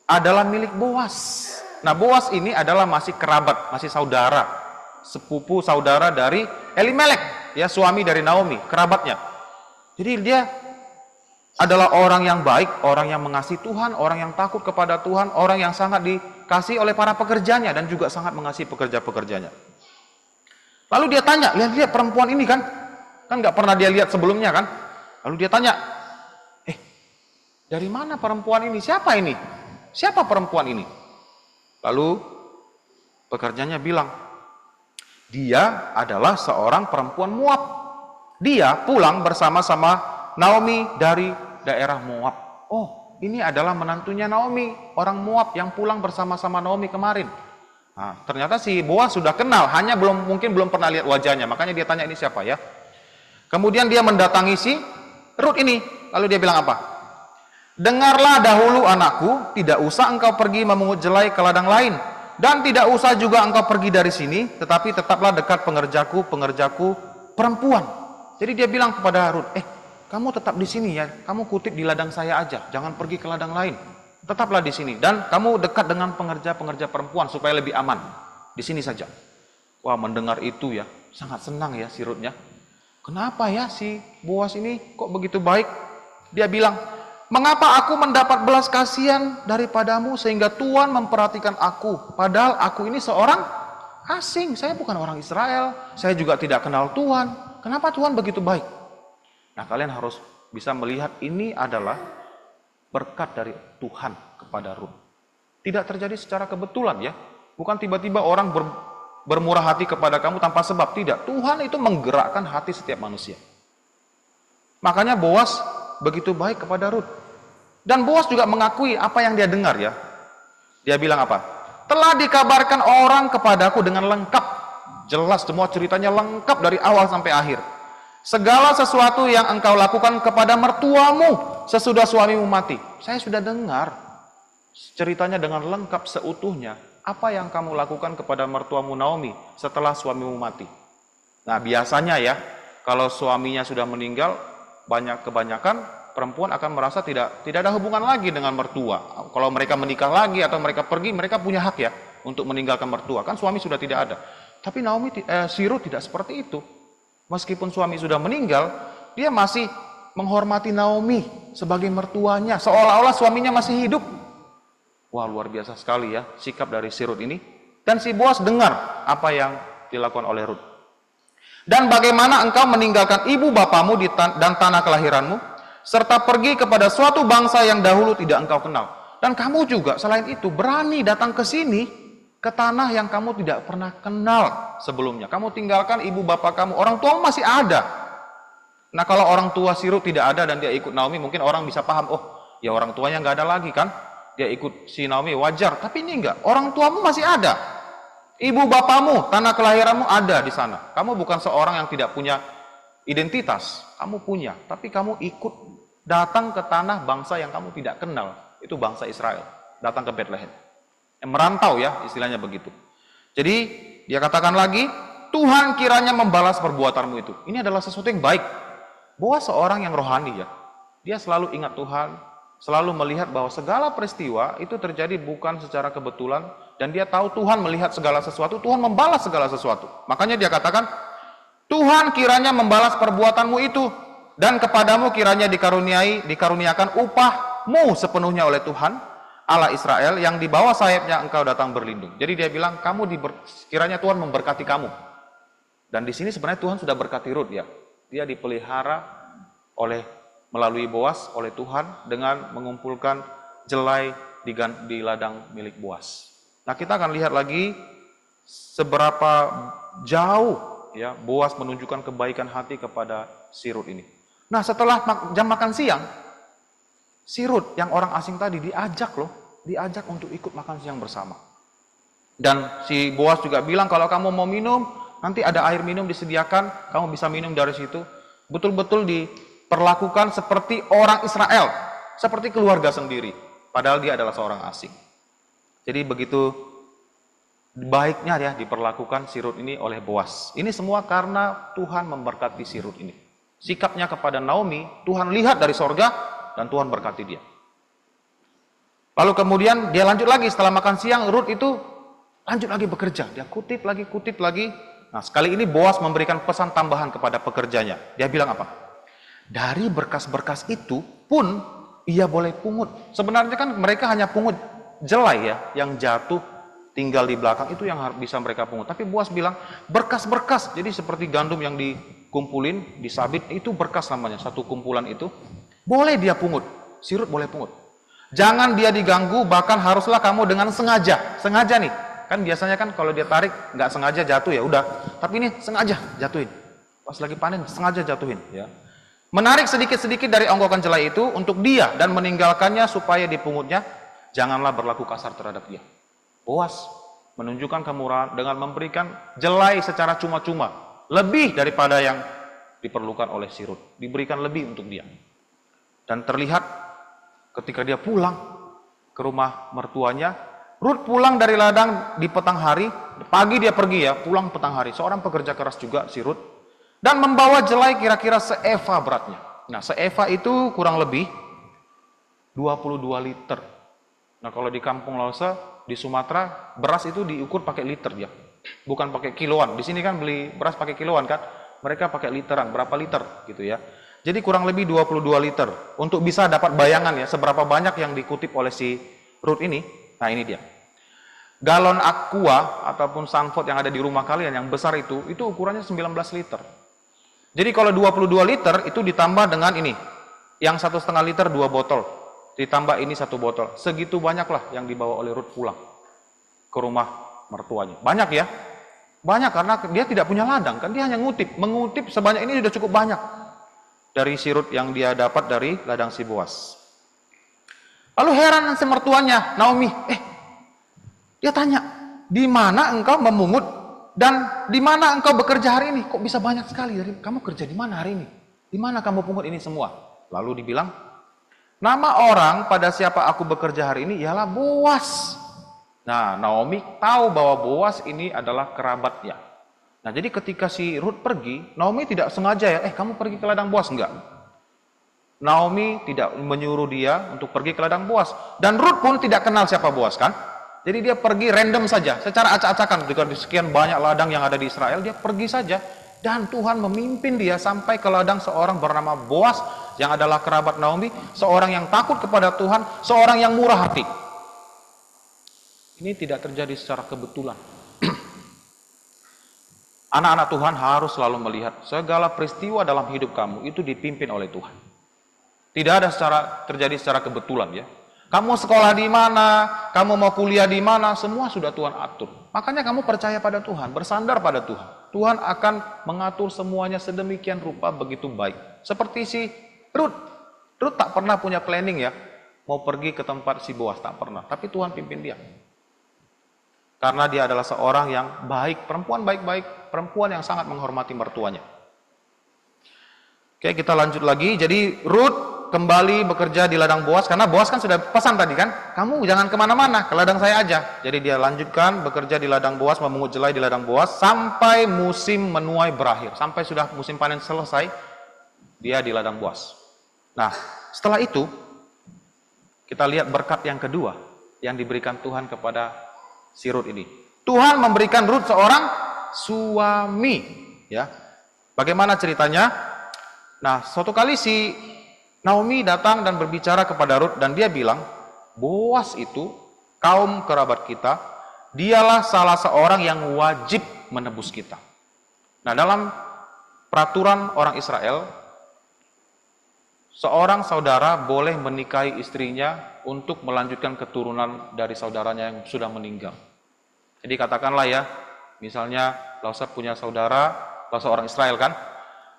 adalah milik Boas. Nah, Boas ini adalah masih kerabat, masih saudara, sepupu saudara dari Elimelek, ya, suami dari Naomi, kerabatnya. Jadi dia adalah orang yang baik, orang yang mengasihi Tuhan, orang yang takut kepada Tuhan, orang yang sangat dikasihi oleh para pekerjanya dan juga sangat mengasihi pekerja-pekerjanya. Lalu dia tanya, lihat perempuan ini kan nggak pernah dia lihat sebelumnya kan? Lalu dia tanya, dari mana perempuan ini? Siapa ini? Siapa perempuan ini? Lalu pekerjanya bilang, dia adalah seorang perempuan Moab. Dia pulang bersama-sama Naomi dari daerah Moab. Oh, ini adalah menantunya Naomi, orang Moab yang pulang bersama-sama Naomi kemarin. Nah, ternyata si Boas sudah kenal, hanya mungkin belum pernah lihat wajahnya, makanya dia tanya ini siapa ya. Kemudian dia mendatangi si Rut ini, lalu dia bilang apa? Dengarlah dahulu anakku, tidak usah engkau pergi memungut jelai ke ladang lain, dan tidak usah juga engkau pergi dari sini, tetapi tetaplah dekat pengerjaku perempuan. Jadi dia bilang kepada Rut, kamu tetap di sini ya, kamu kutip di ladang saya aja, jangan pergi ke ladang lain. Tetaplah di sini dan kamu dekat dengan pengerja-pengerja perempuan supaya lebih aman. Di sini saja. Wah, mendengar itu ya, sangat senang ya si Rutnya. Kenapa ya si Boas ini kok begitu baik? Dia bilang, mengapa aku mendapat belas kasihan daripadamu sehingga Tuhan memperhatikan aku? Padahal aku ini seorang asing, saya bukan orang Israel, saya juga tidak kenal Tuhan. Kenapa Tuhan begitu baik? Nah, kalian harus bisa melihat ini adalah berkat dari Tuhan kepada Rut. Tidak terjadi secara kebetulan ya. Bukan tiba-tiba orang bermurah hati kepada kamu tanpa sebab. Tidak. Tuhan itu menggerakkan hati setiap manusia. Makanya Boas begitu baik kepada Rut. Dan Boas juga mengakui apa yang dia dengar ya. Dia bilang apa? Telah dikabarkan orang kepadaku dengan lengkap. Jelas semua ceritanya lengkap dari awal sampai akhir. Segala sesuatu yang engkau lakukan kepada mertuamu sesudah suamimu mati. Saya sudah dengar ceritanya dengan lengkap seutuhnya. Apa yang kamu lakukan kepada mertuamu Naomi setelah suamimu mati? Nah, biasanya ya, kalau suaminya sudah meninggal, kebanyakan perempuan akan merasa tidak ada hubungan lagi dengan mertua. Kalau mereka menikah lagi atau mereka pergi, mereka punya hak ya untuk meninggalkan mertua. Kan suami sudah tidak ada. Tapi si Rut tidak seperti itu. Meskipun suami sudah meninggal, dia masih menghormati Naomi sebagai mertuanya, seolah-olah suaminya masih hidup. Wah, luar biasa sekali ya sikap dari si Rut ini. Dan si Boas dengar apa yang dilakukan oleh Rut. Dan bagaimana engkau meninggalkan ibu bapamu dan tanah kelahiranmu, serta pergi kepada suatu bangsa yang dahulu tidak engkau kenal. Dan kamu juga selain itu berani datang ke sini, ke tanah yang kamu tidak pernah kenal sebelumnya. Kamu tinggalkan ibu bapak kamu, orang tuamu masih ada. Nah, kalau orang tua si Rut tidak ada dan dia ikut Naomi, mungkin orang bisa paham, oh ya orang tuanya nggak ada lagi kan, dia ikut si Naomi wajar. Tapi ini enggak, orang tuamu masih ada. Ibu bapamu, tanah kelahiranmu ada di sana. Kamu bukan seorang yang tidak punya identitas, kamu punya. Tapi kamu ikut datang ke tanah bangsa yang kamu tidak kenal, itu bangsa Israel. Datang ke Bethlehem. Merantau ya, istilahnya begitu. Jadi dia katakan lagi, Tuhan kiranya membalas perbuatanmu itu. Ini adalah sesuatu yang baik. Boas seorang yang rohani ya. Dia selalu ingat Tuhan, selalu melihat bahwa segala peristiwa itu terjadi bukan secara kebetulan, dan dia tahu Tuhan melihat segala sesuatu, Tuhan membalas segala sesuatu. Makanya dia katakan, Tuhan kiranya membalas perbuatanmu itu, dan kepadamu kiranya dikaruniakan upahmu sepenuhnya oleh Tuhan Allah Israel, yang di bawah sayapnya engkau datang berlindung. Jadi dia bilang, kiranya Tuhan memberkati kamu. Dan di sini sebenarnya Tuhan sudah berkati Rut ya. Dia dipelihara melalui Boas oleh Tuhan dengan mengumpulkan jelai di ladang milik Boas. Nah, kita akan lihat lagi seberapa jauh ya Boas menunjukkan kebaikan hati kepada si Rut ini. Nah, setelah jam makan siang, si Rut yang orang asing tadi diajak untuk ikut makan siang bersama. Dan si Boas juga bilang, kalau kamu mau minum, nanti ada air minum disediakan, kamu bisa minum dari situ. Betul-betul diperlakukan seperti orang Israel, seperti keluarga sendiri, padahal dia adalah seorang asing. Jadi begitu baiknya ya diperlakukan si Rut ini oleh Boas. Ini semua karena Tuhan memberkati si Rut ini. Sikapnya kepada Naomi, Tuhan lihat dari sorga dan Tuhan berkati dia. Lalu kemudian dia lanjut lagi setelah makan siang, Rut itu lanjut lagi bekerja. Dia kutip lagi. Nah, sekali ini Boas memberikan pesan tambahan kepada pekerjanya. Dia bilang apa? Dari berkas-berkas itu pun ia boleh pungut. Sebenarnya kan mereka hanya pungut jelai ya, yang jatuh tinggal di belakang itu yang bisa mereka pungut. Tapi Boas bilang berkas-berkas. Jadi seperti gandum yang dikumpulin, disabit, itu berkas namanya. Satu kumpulan itu boleh dia pungut. Si Rut boleh pungut. Jangan dia diganggu, bahkan haruslah kamu dengan sengaja. Sengaja nih. Kan biasanya kan kalau dia tarik nggak sengaja jatuh ya udah. Tapi ini sengaja jatuhin. Pas lagi panen sengaja jatuhin ya. Menarik sedikit-sedikit dari onggokan jelai itu untuk dia dan meninggalkannya supaya dipungutnya. Janganlah berlaku kasar terhadap dia. Boas menunjukkan kemurahan dengan memberikan jelai secara cuma-cuma, lebih daripada yang diperlukan oleh si Rut. Diberikan lebih untuk dia. Dan terlihat ketika dia pulang ke rumah mertuanya, Rut pulang dari ladang di petang hari, pagi dia pergi ya, pulang petang hari. Seorang pekerja keras juga si Rut, dan membawa jelai kira-kira seeva beratnya. Nah, seeva itu kurang lebih 22 liter. Nah, kalau di kampung Lause, di Sumatera, beras itu diukur pakai liter ya, bukan pakai kiloan. Di sini kan beli beras pakai kiloan kan, mereka pakai literan, berapa liter gitu ya. Jadi kurang lebih 22 liter. Untuk bisa dapat bayangan ya, seberapa banyak yang dikutip oleh si Rut ini. Nah, ini dia. Galon Aqua ataupun Sanford yang ada di rumah kalian yang besar itu ukurannya 19 liter. Jadi kalau 22 liter itu ditambah dengan ini, yang 1,5 liter 2 botol, ditambah ini 1 botol. Segitu banyaklah yang dibawa oleh Rut pulang ke rumah mertuanya. Banyak ya? Banyak karena dia tidak punya ladang, kan dia hanya mengutip sebanyak ini sudah cukup banyak dari si Rut yang dia dapat dari ladang si Boas. Lalu heran si mertuanya, Naomi, dia tanya, di mana engkau memungut dan di mana engkau bekerja hari ini? Kok bisa banyak sekali? Kamu kerja di mana hari ini? Di mana kamu pungut ini semua? Lalu dibilang, nama orang pada siapa aku bekerja hari ini ialah Boas. Nah, Naomi tahu bahwa Boas ini adalah kerabatnya. Nah, jadi ketika si Rut pergi, Naomi tidak sengaja ya, kamu pergi ke ladang Boas, enggak. Naomi tidak menyuruh dia untuk pergi ke ladang Boas. Dan Rut pun tidak kenal siapa Boas kan. Jadi dia pergi random saja, secara acak-acakan. Di sekian banyak ladang yang ada di Israel, dia pergi saja. Dan Tuhan memimpin dia sampai ke ladang seorang bernama Boas, yang adalah kerabat Naomi, seorang yang takut kepada Tuhan, seorang yang murah hati. Ini tidak terjadi secara kebetulan. Anak-anak Tuhan harus selalu melihat segala peristiwa dalam hidup kamu itu dipimpin oleh Tuhan. Tidak ada terjadi secara kebetulan ya. Kamu sekolah di mana, kamu mau kuliah di mana, semua sudah Tuhan atur. Makanya kamu percaya pada Tuhan, bersandar pada Tuhan. Tuhan akan mengatur semuanya sedemikian rupa begitu baik. Seperti si Rut. Rut tak pernah punya planning ya, mau pergi ke tempat si Boas, tak pernah. Tapi Tuhan pimpin dia. Karena dia adalah seorang yang baik, perempuan baik-baik, perempuan yang sangat menghormati mertuanya. Oke, kita lanjut lagi. Jadi Rut kembali bekerja di ladang Boas, karena Boas kan sudah pesan tadi kan, kamu jangan kemana-mana, ke ladang saya aja. Jadi dia lanjutkan bekerja di ladang Boas, memungut jelai di ladang Boas, sampai musim menuai berakhir. Sampai sudah musim panen selesai, dia di ladang Boas. Nah, setelah itu, kita lihat berkat yang kedua yang diberikan Tuhan kepada si Rut ini. Tuhan memberikan Rut seorang suami, ya. Bagaimana ceritanya? Nah, suatu kali si Naomi datang dan berbicara kepada Rut dan dia bilang, Boas itu kaum kerabat kita, dialah salah seorang yang wajib menebus kita. Nah, dalam peraturan orang Israel, seorang saudara boleh menikahi istrinya untuk melanjutkan keturunan dari saudaranya yang sudah meninggal. Jadi katakanlah ya, misalnya Lausa punya saudara, Lausa orang Israel kan,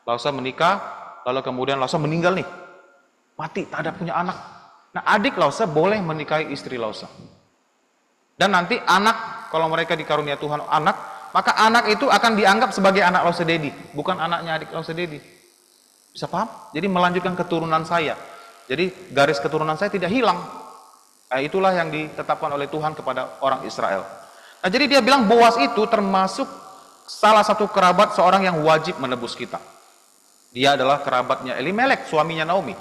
Lausa menikah, lalu kemudian Lausa meninggal nih, mati, tak ada punya anak. Nah, adik Lausa boleh menikahi istri Lausa. Dan nanti anak, kalau mereka dikarunia Tuhan anak, maka anak itu akan dianggap sebagai anak Lausa Dedi, bukan anaknya adik Lausa Dedi. Bisa paham? Jadi melanjutkan keturunan saya. Jadi garis keturunan saya tidak hilang. Nah, itulah yang ditetapkan oleh Tuhan kepada orang Israel. Nah, jadi dia bilang Boas itu termasuk salah satu kerabat seorang yang wajib menebus kita. Dia adalah kerabatnya Elimelek, suaminya Naomi.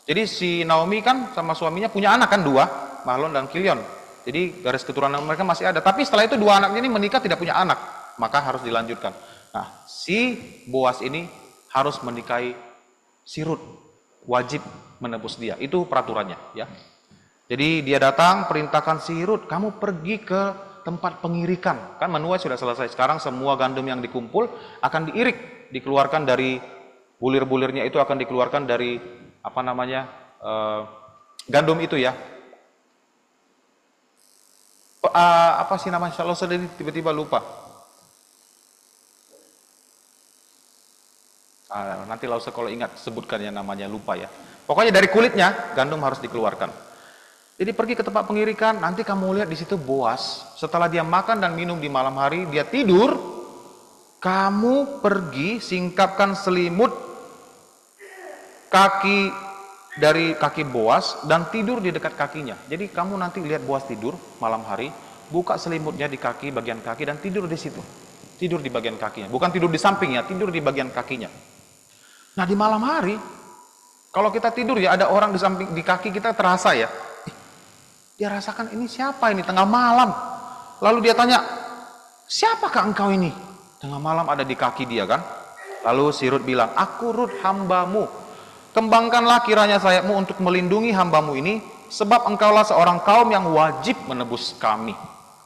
Jadi si Naomi kan sama suaminya punya anak kan dua, Mahlon dan Kilion. Jadi garis keturunan mereka masih ada. Tapi setelah itu dua anaknya ini menikah tidak punya anak, maka harus dilanjutkan. Nah, si Boas ini harus menikahi si Rut, wajib menebus dia. Itu peraturannya, ya. Jadi dia datang perintahkan si Rut, kamu pergi ke tempat pengirikan. Kan menuai sudah selesai. Sekarang semua gandum yang dikumpul akan diirik, dikeluarkan dari bulir-bulirnya itu akan dikeluarkan dari apa namanya? Gandum itu ya. Apa sih namanya? Kalau saya tiba-tiba lupa. Nanti Lausa kalau ingat sebutkan ya namanya, lupa ya. Pokoknya dari kulitnya gandum harus dikeluarkan. Jadi pergi ke tempat pengirikan, nanti kamu lihat di situ Boas, setelah dia makan dan minum di malam hari, dia tidur, kamu pergi singkapkan selimut kaki dari kaki Boas dan tidur di dekat kakinya. Jadi kamu nanti lihat Boas tidur malam hari, buka selimutnya di kaki, bagian kaki dan tidur di situ. Tidur di bagian kakinya, bukan tidur di sampingnya, tidur di bagian kakinya. Nah, di malam hari, kalau kita tidur ya ada orang di samping di kaki kita terasa ya. Dia rasakan ini siapa ini tengah malam. Lalu dia tanya, siapakah engkau ini? Tengah malam ada di kaki dia kan. Lalu si Rut bilang, aku Rut hambamu. Kembangkanlah kiranya sayapmu untuk melindungi hambamu ini, sebab engkaulah seorang kaum yang wajib menebus kami.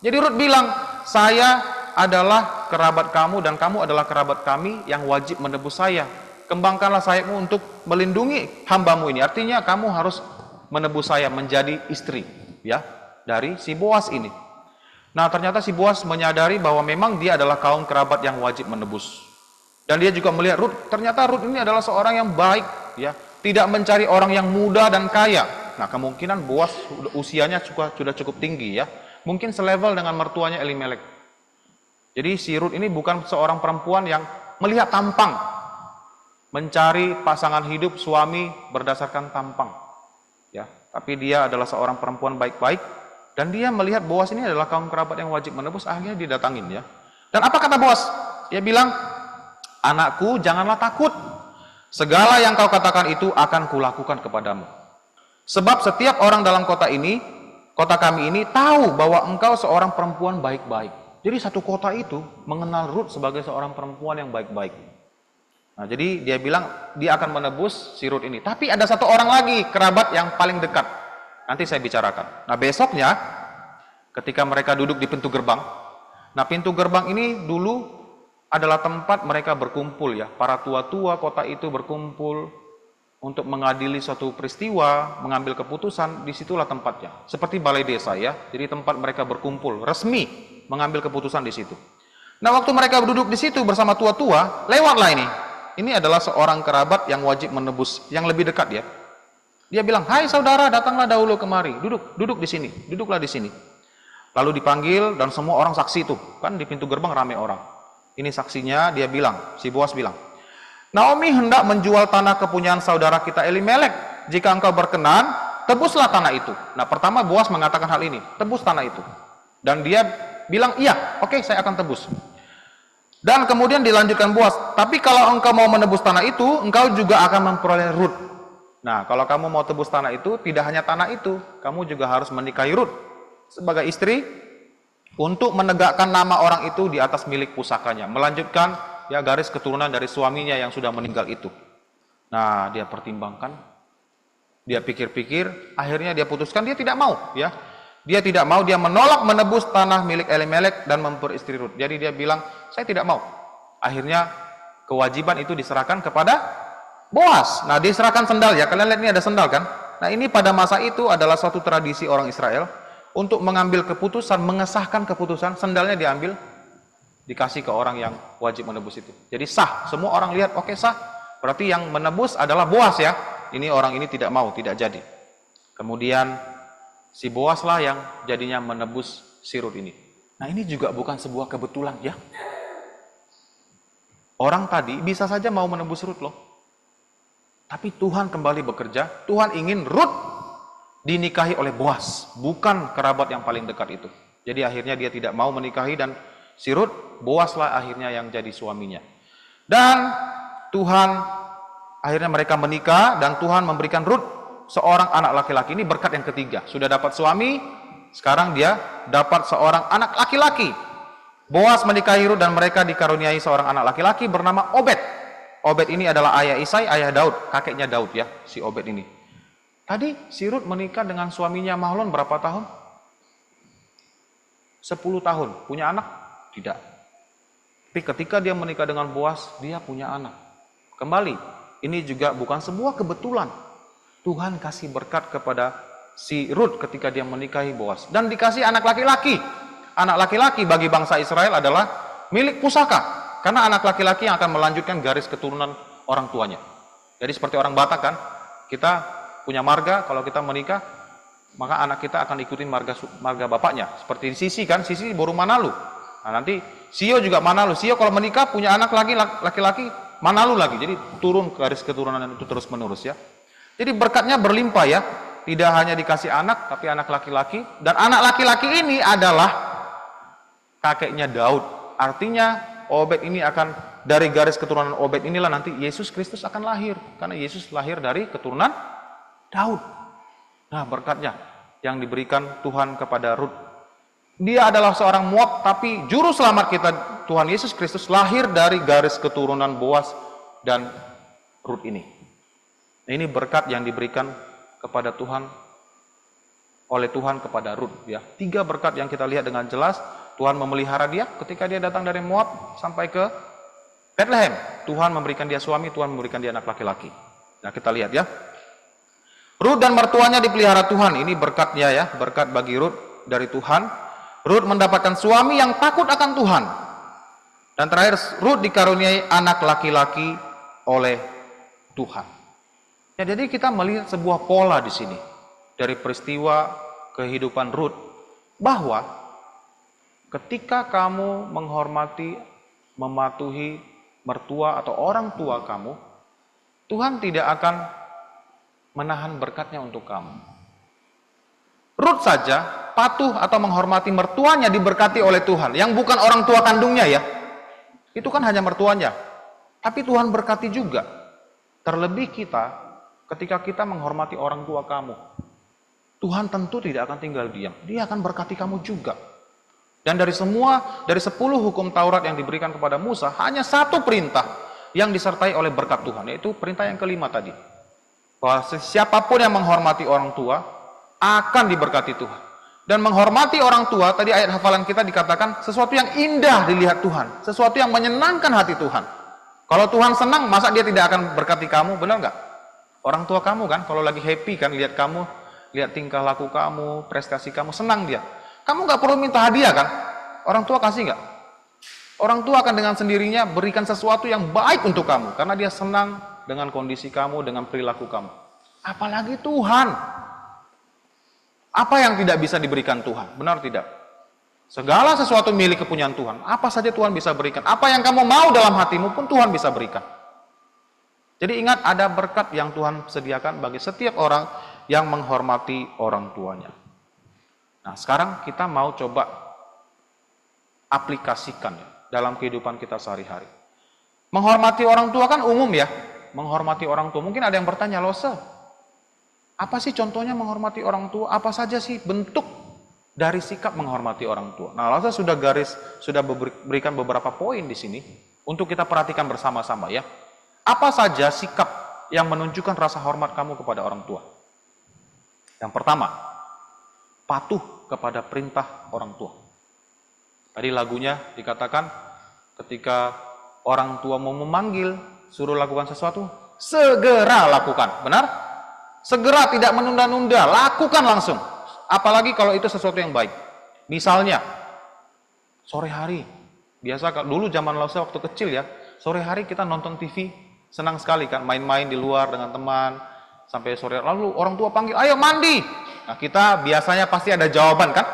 Jadi Rut bilang, saya adalah kerabat kamu dan kamu adalah kerabat kami yang wajib menebus saya. Kembangkanlah sayapmu untuk melindungi hambamu ini. Artinya kamu harus menebus saya menjadi istri, ya, dari si Boas ini. Nah, ternyata si Boas menyadari bahwa memang dia adalah kaum kerabat yang wajib menebus. Dan dia juga melihat Rut, ternyata Rut ini adalah seorang yang baik, ya, tidak mencari orang yang muda dan kaya. Nah, kemungkinan Boas usianya sudah cukup tinggi, ya. Mungkin selevel dengan mertuanya Elimelek. Jadi si Rut ini bukan seorang perempuan yang melihat tampang, mencari pasangan hidup suami berdasarkan tampang, ya. Tapi dia adalah seorang perempuan baik-baik dan dia melihat Boas ini adalah kaum kerabat yang wajib menebus, akhirnya didatangin, ya. Dan apa kata Boas? Dia bilang, anakku janganlah takut, segala yang kau katakan itu akan kulakukan kepadamu. Sebab setiap orang dalam kota kami ini tahu bahwa engkau seorang perempuan baik-baik. Jadi satu kota itu mengenal Rut sebagai seorang perempuan yang baik-baik. Nah, jadi dia bilang dia akan menebus si Rut ini. Tapi ada satu orang lagi kerabat yang paling dekat. Nanti saya bicarakan. Nah, besoknya ketika mereka duduk di pintu gerbang. Nah, pintu gerbang ini dulu adalah tempat mereka berkumpul, ya. Para tua-tua kota itu berkumpul untuk mengadili suatu peristiwa, mengambil keputusan, disitulah tempatnya. Seperti balai desa, ya. Jadi tempat mereka berkumpul, resmi mengambil keputusan di situ. Nah, waktu mereka duduk di situ bersama tua-tua, lewatlah ini. Ini adalah seorang kerabat yang wajib menebus, yang lebih dekat, ya. Dia bilang, hai saudara, datanglah dahulu kemari, duduk di sini, duduklah di sini. Lalu dipanggil dan semua orang saksi itu, kan di pintu gerbang ramai orang. Ini saksinya, dia bilang, si Boas bilang, Naomi hendak menjual tanah kepunyaan saudara kita Elimelek. Jika engkau berkenan, tebuslah tanah itu. Nah, pertama Boas mengatakan hal ini, tebus tanah itu. Dan dia bilang, iya, oke, saya akan tebus. Dan kemudian dilanjutkan Boas, tapi kalau engkau mau menebus tanah itu, engkau juga akan memperoleh Rut. Nah, kalau kamu mau tebus tanah itu, tidak hanya tanah itu, kamu juga harus menikahi Rut sebagai istri untuk menegakkan nama orang itu di atas milik pusakanya, melanjutkan ya garis keturunan dari suaminya yang sudah meninggal itu. Nah, dia pertimbangkan, dia pikir-pikir, akhirnya dia putuskan dia tidak mau, ya. Dia tidak mau, dia menolak menebus tanah milik Elimelek dan memperistri Rut. Jadi dia bilang, saya tidak mau. Akhirnya kewajiban itu diserahkan kepada Boas. Nah, diserahkan sendal ya. Kalian lihat ini ada sendal kan? Nah, ini pada masa itu adalah suatu tradisi orang Israel untuk mengambil keputusan, mengesahkan keputusan, sendalnya diambil, dikasih ke orang yang wajib menebus itu. Jadi sah. Semua orang lihat, oke, sah. Berarti yang menebus adalah Boas ya. Ini orang ini tidak mau, tidak jadi. Kemudian si Boas lah yang jadinya menebus si Rut ini. Nah, ini juga bukan sebuah kebetulan ya. Orang tadi bisa saja mau menebus Rut loh. Tapi Tuhan kembali bekerja. Tuhan ingin Rut dinikahi oleh Boas, bukan kerabat yang paling dekat itu. Jadi akhirnya dia tidak mau menikahi dan si Rut, Boaslah akhirnya yang jadi suaminya. Dan Tuhan akhirnya mereka menikah dan Tuhan memberikan Rut seorang anak laki-laki. Ini berkat yang ketiga. Sudah dapat suami, sekarang dia dapat seorang anak laki-laki. Boas menikahi Rut dan mereka dikaruniai seorang anak laki-laki bernama Obed. Obed ini adalah ayah Isai, ayah Daud, kakeknya Daud ya, si Obed ini. Tadi si Rut menikah dengan suaminya Mahlon berapa tahun? 10 tahun. Punya anak? Tidak. Tapi ketika dia menikah dengan Boas, dia punya anak. Kembali, ini juga bukan sebuah kebetulan. Tuhan kasih berkat kepada si Rut ketika dia menikahi Boas. Dan dikasih anak laki-laki. Anak laki-laki bagi bangsa Israel adalah milik pusaka. Karena anak laki-laki yang akan melanjutkan garis keturunan orang tuanya. Jadi seperti orang Batak kan, kita punya marga, kalau kita menikah, maka anak kita akan ikutin marga bapaknya. Seperti Sisi kan, Sisi baru Manalu. Nah nanti Sio juga Manalu. Sio kalau menikah punya anak laki-laki Manalu lagi. Jadi turun garis keturunan itu terus menerus ya. Jadi berkatnya berlimpah ya. Tidak hanya dikasih anak, tapi anak laki-laki. Dan anak laki-laki ini adalah kakeknya Daud. Artinya Obed ini akan, dari garis keturunan Obed inilah nanti Yesus Kristus akan lahir. Karena Yesus lahir dari keturunan Daud. Nah berkatnya yang diberikan Tuhan kepada Rut. Dia adalah seorang Moab, tapi juru selamat kita Tuhan Yesus Kristus lahir dari garis keturunan Boas dan Rut ini. Nah, ini berkat yang diberikan kepada Tuhan, oleh Tuhan kepada Rut ya. 3 berkat yang kita lihat dengan jelas. Tuhan memelihara dia ketika dia datang dari Moab sampai ke Bethlehem. Tuhan memberikan dia suami, Tuhan memberikan dia anak laki-laki. Nah kita lihat ya. Rut dan mertuanya dipelihara Tuhan. Ini berkatnya ya, berkat bagi Rut dari Tuhan. Rut mendapatkan suami yang takut akan Tuhan. Dan terakhir Rut dikaruniai anak laki-laki oleh Tuhan. Ya, jadi kita melihat sebuah pola di sini dari peristiwa kehidupan Rut, bahwa ketika kamu menghormati, mematuhi mertua atau orang tua kamu, Tuhan tidak akan menahan berkatnya untuk kamu. Rut saja patuh atau menghormati mertuanya diberkati oleh Tuhan, yang bukan orang tua kandungnya ya. Itu kan hanya mertuanya. Tapi Tuhan berkati juga. Terlebih kita, ketika kita menghormati orang tua kamu, Tuhan tentu tidak akan tinggal diam. Dia akan berkati kamu juga. Dan dari 10 hukum Taurat yang diberikan kepada Musa, hanya 1 perintah yang disertai oleh berkat Tuhan, yaitu perintah yang kelima tadi. Bahwa siapapun yang menghormati orang tua, akan diberkati Tuhan. Dan menghormati orang tua, tadi ayat hafalan kita dikatakan, sesuatu yang indah dilihat Tuhan. Sesuatu yang menyenangkan hati Tuhan. Kalau Tuhan senang, masa dia tidak akan berkati kamu, benar nggak? Orang tua kamu kan, kalau lagi happy kan, lihat kamu, lihat tingkah laku kamu, prestasi kamu, senang dia. Kamu nggak perlu minta hadiah kan? Orang tua kasih nggak? Orang tua akan dengan sendirinya berikan sesuatu yang baik untuk kamu. Karena dia senang dengan kondisi kamu, dengan perilaku kamu. Apalagi Tuhan. Apa yang tidak bisa diberikan Tuhan? Benar tidak? Segala sesuatu milik kepunyaan Tuhan. Apa saja Tuhan bisa berikan. Apa yang kamu mau dalam hatimu pun Tuhan bisa berikan. Jadi ingat, ada berkat yang Tuhan sediakan bagi setiap orang yang menghormati orang tuanya. Nah, sekarang kita mau coba aplikasikan ya, dalam kehidupan kita sehari-hari. Menghormati orang tua kan umum ya. Menghormati orang tua. Mungkin ada yang bertanya, Lose, Apa sih contohnya menghormati orang tua? Apa saja sih bentuk dari sikap menghormati orang tua? Nah, Lalu saya sudah berikan beberapa poin di sini untuk kita perhatikan bersama-sama ya. Apa saja sikap yang menunjukkan rasa hormat kamu kepada orang tua? Yang pertama, patuh kepada perintah orang tua. Tadi lagunya dikatakan ketika orang tua mau memanggil, suruh lakukan sesuatu, segera lakukan. Benar? Segera, tidak menunda-nunda, lakukan langsung. Apalagi kalau itu sesuatu yang baik. Misalnya, sore hari, biasa dulu zaman Lausa waktu kecil ya, sore hari kita nonton TV, senang sekali kan, main-main di luar dengan teman, sampai sore, lalu orang tua panggil, ayo mandi. Nah kita biasanya pasti ada jawaban kan,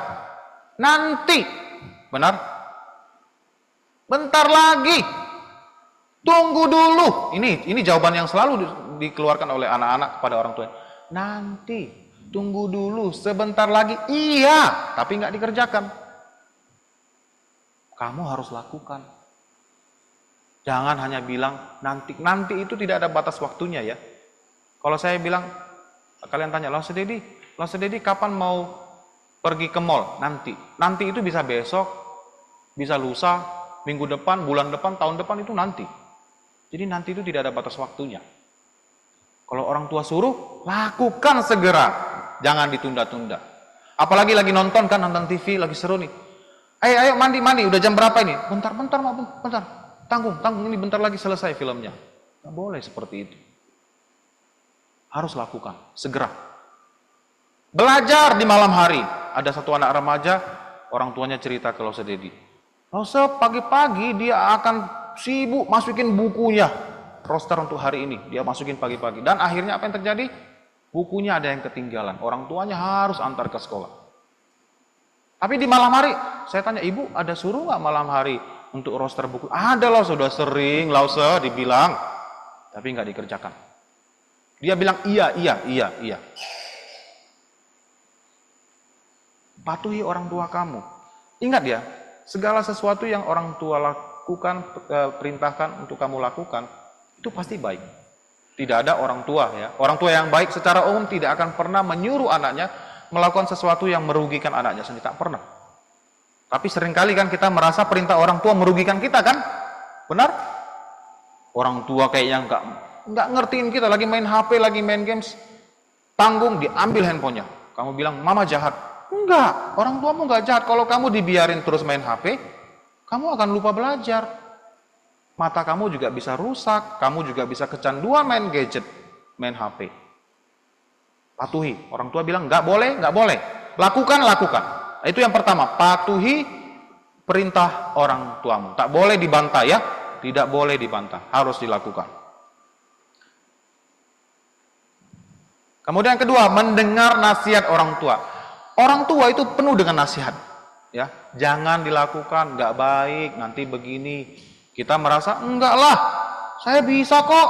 nanti, benar? Bentar lagi, tunggu dulu. Ini jawaban yang selalu dikeluarkan oleh anak-anak kepada orang tua. Nanti, tunggu dulu, sebentar lagi, iya, tapi nggak dikerjakan. Kamu harus lakukan. Jangan hanya bilang nanti. Nanti itu tidak ada batas waktunya ya. Kalau saya bilang, kalian tanya, Laus Dedi kapan mau pergi ke mall? Nanti. Nanti itu bisa besok, bisa lusa, minggu depan, bulan depan, tahun depan, itu nanti. Jadi nanti itu tidak ada batas waktunya. Kalau orang tua suruh, lakukan segera. Jangan ditunda-tunda. Apalagi lagi nonton kan, nonton TV, lagi seru nih. Ayo mandi, udah jam berapa ini? Bentar, tanggung, ini bentar lagi selesai filmnya. Nggak boleh seperti itu. Harus lakukan, segera. Belajar di malam hari. Ada satu anak remaja, orang tuanya cerita ke Laus Dedi. Laus, pagi-pagi dia akan sibuk masukin bukunya. Roster untuk hari ini, dia masukin pagi-pagi. Dan akhirnya apa yang terjadi? Bukunya ada yang ketinggalan. Orang tuanya harus antar ke sekolah. Tapi di malam hari, saya tanya, ibu ada suruh nggak malam hari untuk roster buku? Ada loh, sudah sering Laus dibilang. Tapi nggak dikerjakan. Dia bilang iya. Patuhi orang tua kamu. Ingat ya, segala sesuatu yang orang tua lakukan, perintahkan untuk kamu lakukan, itu pasti baik. Tidak ada orang tua ya. Orang tua yang baik secara umum tidak akan pernah menyuruh anaknya melakukan sesuatu yang merugikan anaknya sendiri. Tak pernah. Tapi seringkali kan kita merasa perintah orang tua merugikan kita kan? Benar? Orang tua kayaknya nggak ngertiin kita, lagi main HP, lagi main games, tanggung, diambil handphonenya. Kamu bilang, mama jahat. Enggak, orang tuamu nggak jahat. Kalau kamu dibiarin terus main HP, kamu akan lupa belajar. Mata kamu juga bisa rusak, kamu juga bisa kecanduan main gadget, main HP. Patuhi. Orang tua bilang, nggak boleh. Lakukan. Nah, itu yang pertama, patuhi perintah orang tuamu. Tak boleh dibantah ya, tidak boleh dibantah, harus dilakukan. Kemudian yang kedua, mendengar nasihat orang tua. Orang tua itu penuh dengan nasihat. Ya, jangan dilakukan, nggak baik, nanti begini. Kita merasa, enggak lah, saya bisa kok.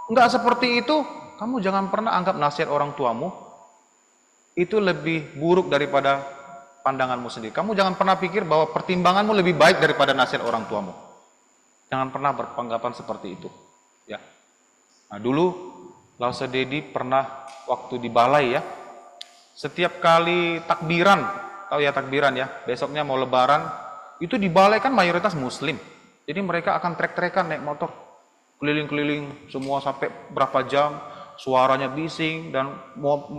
Enggak seperti itu. Kamu jangan pernah anggap nasihat orang tuamu itu lebih buruk daripada pandanganmu sendiri. Kamu jangan pernah pikir bahwa pertimbanganmu lebih baik daripada nasihat orang tuamu. Jangan pernah beranggapan seperti itu. Ya. Nah, dulu Laus Dedi pernah waktu di balai ya, setiap kali takbiran, tahu ya takbiran ya, besoknya mau lebaran, itu di balai kan mayoritas muslim. Jadi mereka akan trek-trekan naik motor, keliling-keliling semua sampai berapa jam, suaranya bising dan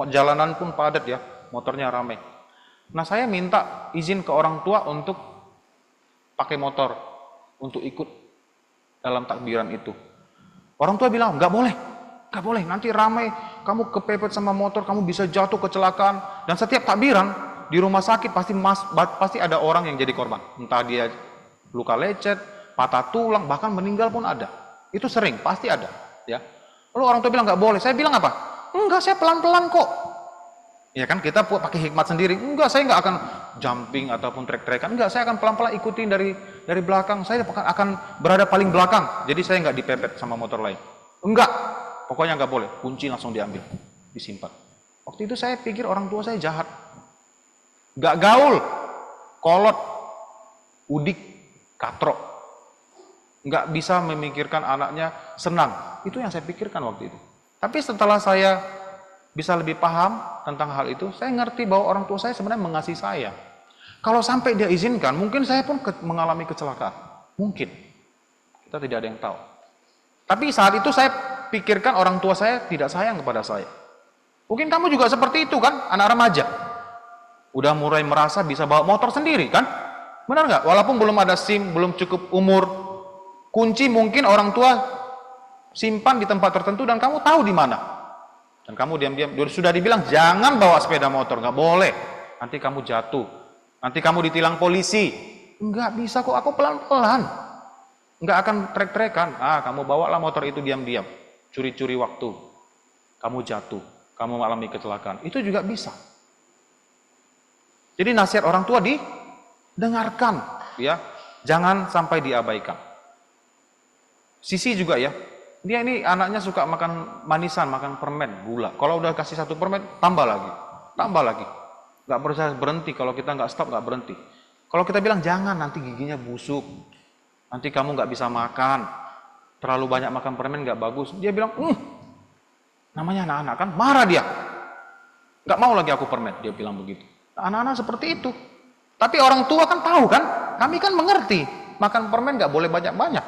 jalanan pun padat ya, motornya ramai. Nah saya minta izin ke orang tua untuk pakai motor, untuk ikut dalam takbiran itu. Orang tua bilang, nggak boleh, nanti ramai, kamu kepepet sama motor, kamu bisa jatuh kecelakaan. Dan setiap takbiran di rumah sakit pasti ada orang yang jadi korban. Entah dia luka lecet, patah tulang, bahkan meninggal pun ada. Itu sering, pasti ada. Ya. Lalu orang tua bilang nggak boleh. Saya bilang apa? Enggak, saya pelan-pelan kok. Ya kan kita pakai hikmat sendiri. Enggak, saya nggak akan jumping ataupun trek-trekan. Enggak, saya akan pelan-pelan ikutin dari belakang. Saya akan berada paling belakang. Jadi saya nggak dipepet sama motor lain. Enggak. Pokoknya nggak boleh, kunci langsung diambil, disimpan. Waktu itu saya pikir orang tua saya jahat. Nggak gaul, kolot, udik, katrok. Nggak bisa memikirkan anaknya senang. Itu yang saya pikirkan waktu itu. Tapi setelah saya bisa lebih paham tentang hal itu, saya ngerti bahwa orang tua saya sebenarnya mengasihi saya. Kalau sampai dia izinkan, mungkin saya pun mengalami kecelakaan. Mungkin. Kita tidak ada yang tahu. Tapi saat itu saya pikirkan orang tua saya tidak sayang kepada saya. Mungkin kamu juga seperti itu kan, anak remaja. Udah mulai merasa bisa bawa motor sendiri kan? Benar nggak? Walaupun belum ada SIM, belum cukup umur, kunci mungkin orang tua simpan di tempat tertentu dan kamu tahu di mana. Dan kamu diam-diam, sudah dibilang jangan bawa sepeda motor, nggak boleh. Nanti kamu jatuh, nanti kamu ditilang polisi. Nggak bisa kok, aku pelan-pelan. Nggak akan trek-trekan. Kamu bawalah motor itu diam-diam, curi-curi waktu. Kamu jatuh, kamu mengalami kecelakaan. Itu juga bisa. Jadi nasihat orang tua didengarkan, ya, jangan sampai diabaikan. Sisi juga ya, dia ini anaknya suka makan manisan, makan permen, gula. Kalau udah kasih satu permen, tambah lagi, nggak bisa berhenti. Kalau kita nggak stop, nggak berhenti. Kalau kita bilang jangan, nanti giginya busuk, nanti kamu nggak bisa makan, terlalu banyak makan permen nggak bagus. Dia bilang, namanya anak-anak kan, marah dia, nggak mau lagi aku permen. Dia bilang begitu. Anak-anak seperti itu. Tapi orang tua kan tahu kan, kami kan mengerti, makan permen nggak boleh banyak-banyak.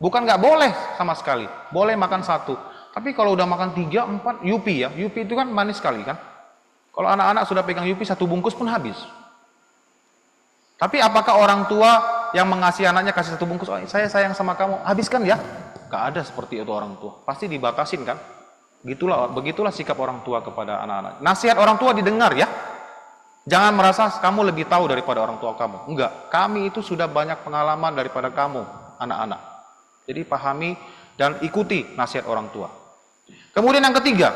Bukan nggak boleh sama sekali, boleh makan satu. Tapi kalau udah makan 3, 4, Yupi ya, Yupi itu kan manis sekali kan. Kalau anak-anak sudah pegang Yupi, satu bungkus pun habis. Tapi apakah orang tua yang mengasihi anaknya kasih satu bungkus, saya sayang sama kamu, habiskan ya? Gak ada seperti itu orang tua, pasti dibatasin kan. Begitulah sikap orang tua kepada anak-anak. Nasihat orang tua didengar ya. Jangan merasa kamu lebih tahu daripada orang tua kamu. Enggak, kami itu sudah banyak pengalaman daripada kamu, anak-anak. Jadi pahami dan ikuti nasihat orang tua. Kemudian yang ketiga,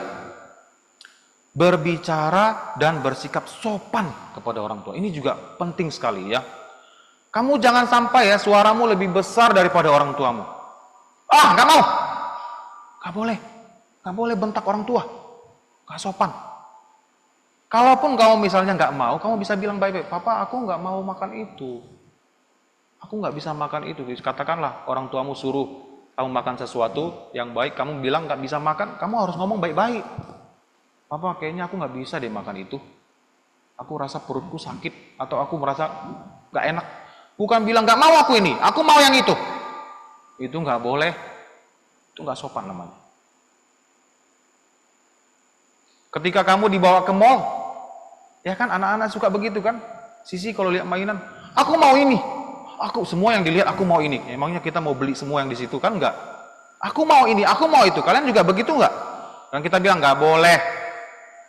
berbicara dan bersikap sopan kepada orang tua. Ini juga penting sekali ya. Kamu jangan sampai ya suaramu lebih besar daripada orang tuamu. Nggak mau. Nggak boleh bentak orang tua. Nggak sopan. Kalaupun kamu misalnya nggak mau, kamu bisa bilang baik-baik, Papa aku nggak mau makan itu. Aku nggak bisa makan itu. Katakanlah orang tuamu suruh kamu makan sesuatu yang baik, kamu bilang nggak bisa makan, kamu harus ngomong baik-baik. Papa kayaknya aku nggak bisa deh makan itu. Aku rasa perutku sakit atau aku merasa nggak enak. Bukan bilang nggak mau aku ini, aku mau yang itu. Itu nggak boleh. Itu nggak sopan namanya. Ketika kamu dibawa ke mall, ya kan anak-anak suka begitu kan? Sisi kalau lihat mainan, aku mau ini. Aku semua yang dilihat aku mau ini. Emangnya kita mau beli semua yang di situ kan enggak? Aku mau ini, aku mau itu. Kalian juga begitu enggak? Dan kita bilang enggak boleh.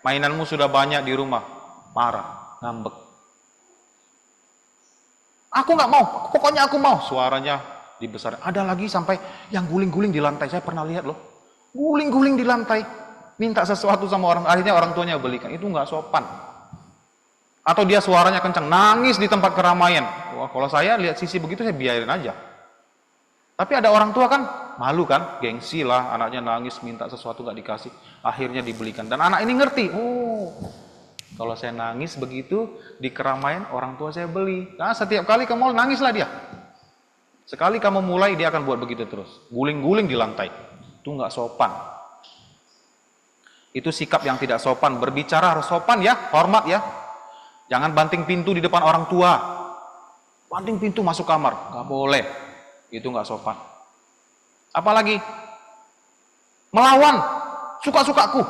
Mainanmu sudah banyak di rumah. Marah, ngambek. Aku enggak mau, pokoknya aku mau. Suaranya dibesar. Ada lagi sampai yang guling-guling di lantai. Saya pernah lihat loh. Guling-guling di lantai. Minta sesuatu sama orang, akhirnya orang tuanya belikan. Itu enggak sopan. Atau dia suaranya kencang, nangis di tempat keramaian. Wah, kalau saya lihat sisi begitu, saya biarin aja. Tapi ada orang tua kan, malu kan, gengsi lah, anaknya nangis, minta sesuatu nggak dikasih, akhirnya dibelikan. Dan anak ini ngerti, kalau saya nangis begitu, di keramaian, orang tua saya beli. Nah, setiap kali ke mall, nangislah dia. Sekali kamu mulai, dia akan buat begitu terus. Guling-guling di lantai. Itu nggak sopan. Itu sikap yang tidak sopan. Berbicara harus sopan ya, hormat ya. Jangan banting pintu di depan orang tua. Banting pintu masuk kamar. Nggak boleh. Itu nggak sopan. Apalagi melawan suka-sukaku.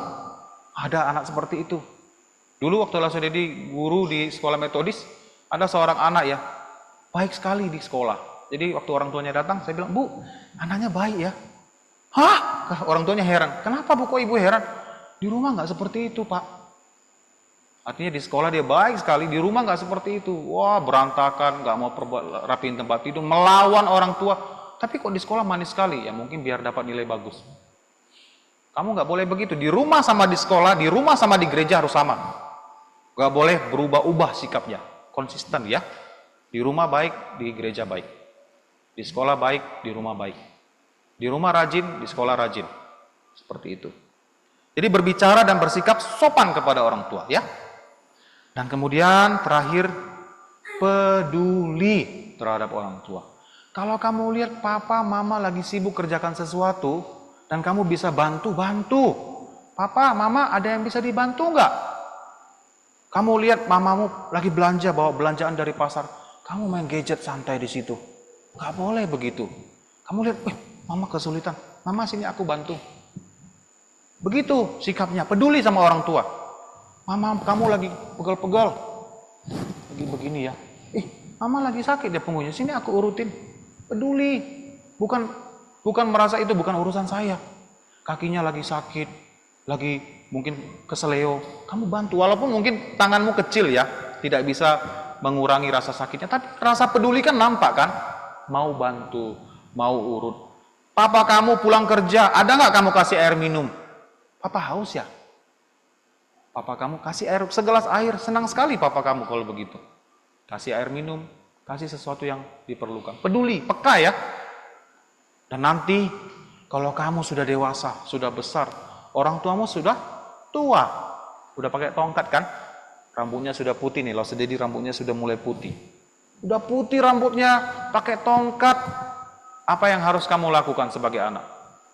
Ada anak seperti itu. Dulu waktu saya jadi guru di sekolah metodis, ada seorang anak ya, baik sekali di sekolah. Jadi waktu orang tuanya datang, saya bilang, Bu, anaknya baik ya. Hah? Orang tuanya heran. Kenapa Bu, kok Ibu heran? Di rumah nggak seperti itu, Pak. Artinya di sekolah dia baik sekali, di rumah nggak seperti itu. Wah, berantakan, nggak mau rapiin tempat tidur, melawan orang tua. Tapi kok di sekolah manis sekali, ya mungkin biar dapat nilai bagus. Kamu nggak boleh begitu, di rumah sama di sekolah, di rumah sama di gereja harus sama. Nggak boleh berubah-ubah sikapnya, konsisten ya. Di rumah baik, di gereja baik. Di sekolah baik, di rumah baik. Di rumah rajin, di sekolah rajin. Seperti itu. Jadi berbicara dan bersikap sopan kepada orang tua ya. Dan kemudian terakhir, peduli terhadap orang tua. Kalau kamu lihat papa, mama lagi sibuk kerjakan sesuatu, dan kamu bisa bantu. Papa, Mama, ada yang bisa dibantu nggak? Kamu lihat mamamu lagi belanja, bawa belanjaan dari pasar. Kamu main gadget santai di situ. Nggak boleh begitu. Kamu lihat, Mama kesulitan. Mama sini aku bantu. Begitu sikapnya, peduli sama orang tua. Mama, kamu lagi pegal-pegal. Lagi begini ya. Mama lagi sakit ya punggungnya. Sini aku urutin. Peduli. Bukan merasa itu bukan urusan saya. Kakinya lagi sakit, lagi mungkin keseleo. Kamu bantu, walaupun mungkin tanganmu kecil ya, tidak bisa mengurangi rasa sakitnya. Tapi rasa peduli kan nampak kan? Mau bantu, mau urut. Papa kamu pulang kerja, ada nggak kamu kasih air minum? Papa haus ya? Papa kamu kasih air, segelas air, senang sekali papa kamu kalau begitu. Kasih air minum, kasih sesuatu yang diperlukan. Peduli, peka ya. Dan nanti kalau kamu sudah dewasa, sudah besar, orang tuamu sudah tua, udah pakai tongkat kan? Rambutnya sudah putih nih, Lause Dedi rambutnya sudah mulai putih. Udah putih rambutnya, pakai tongkat. Apa yang harus kamu lakukan sebagai anak?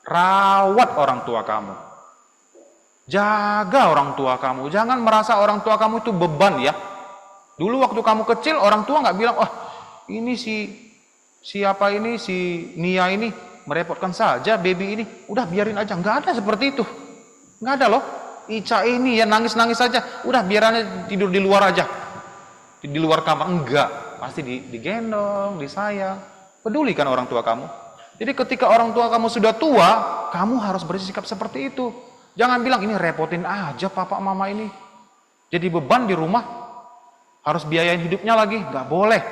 Rawat orang tua kamu. Jaga orang tua kamu, jangan merasa orang tua kamu itu beban ya. Dulu waktu kamu kecil, orang tua nggak bilang, ini siapa ini, si Nia ini merepotkan saja baby ini, udah biarin aja. Nggak ada seperti itu, nggak ada loh. Ica ini ya nangis-nangis saja, udah biarannya tidur di luar aja, di luar kamar. Enggak, pasti digendong, disayang. Peduli kan orang tua kamu. Jadi ketika orang tua kamu sudah tua, kamu harus bersikap seperti itu. Jangan bilang ini repotin aja papa mama ini, jadi beban di rumah, harus biayain hidupnya lagi. Nggak boleh.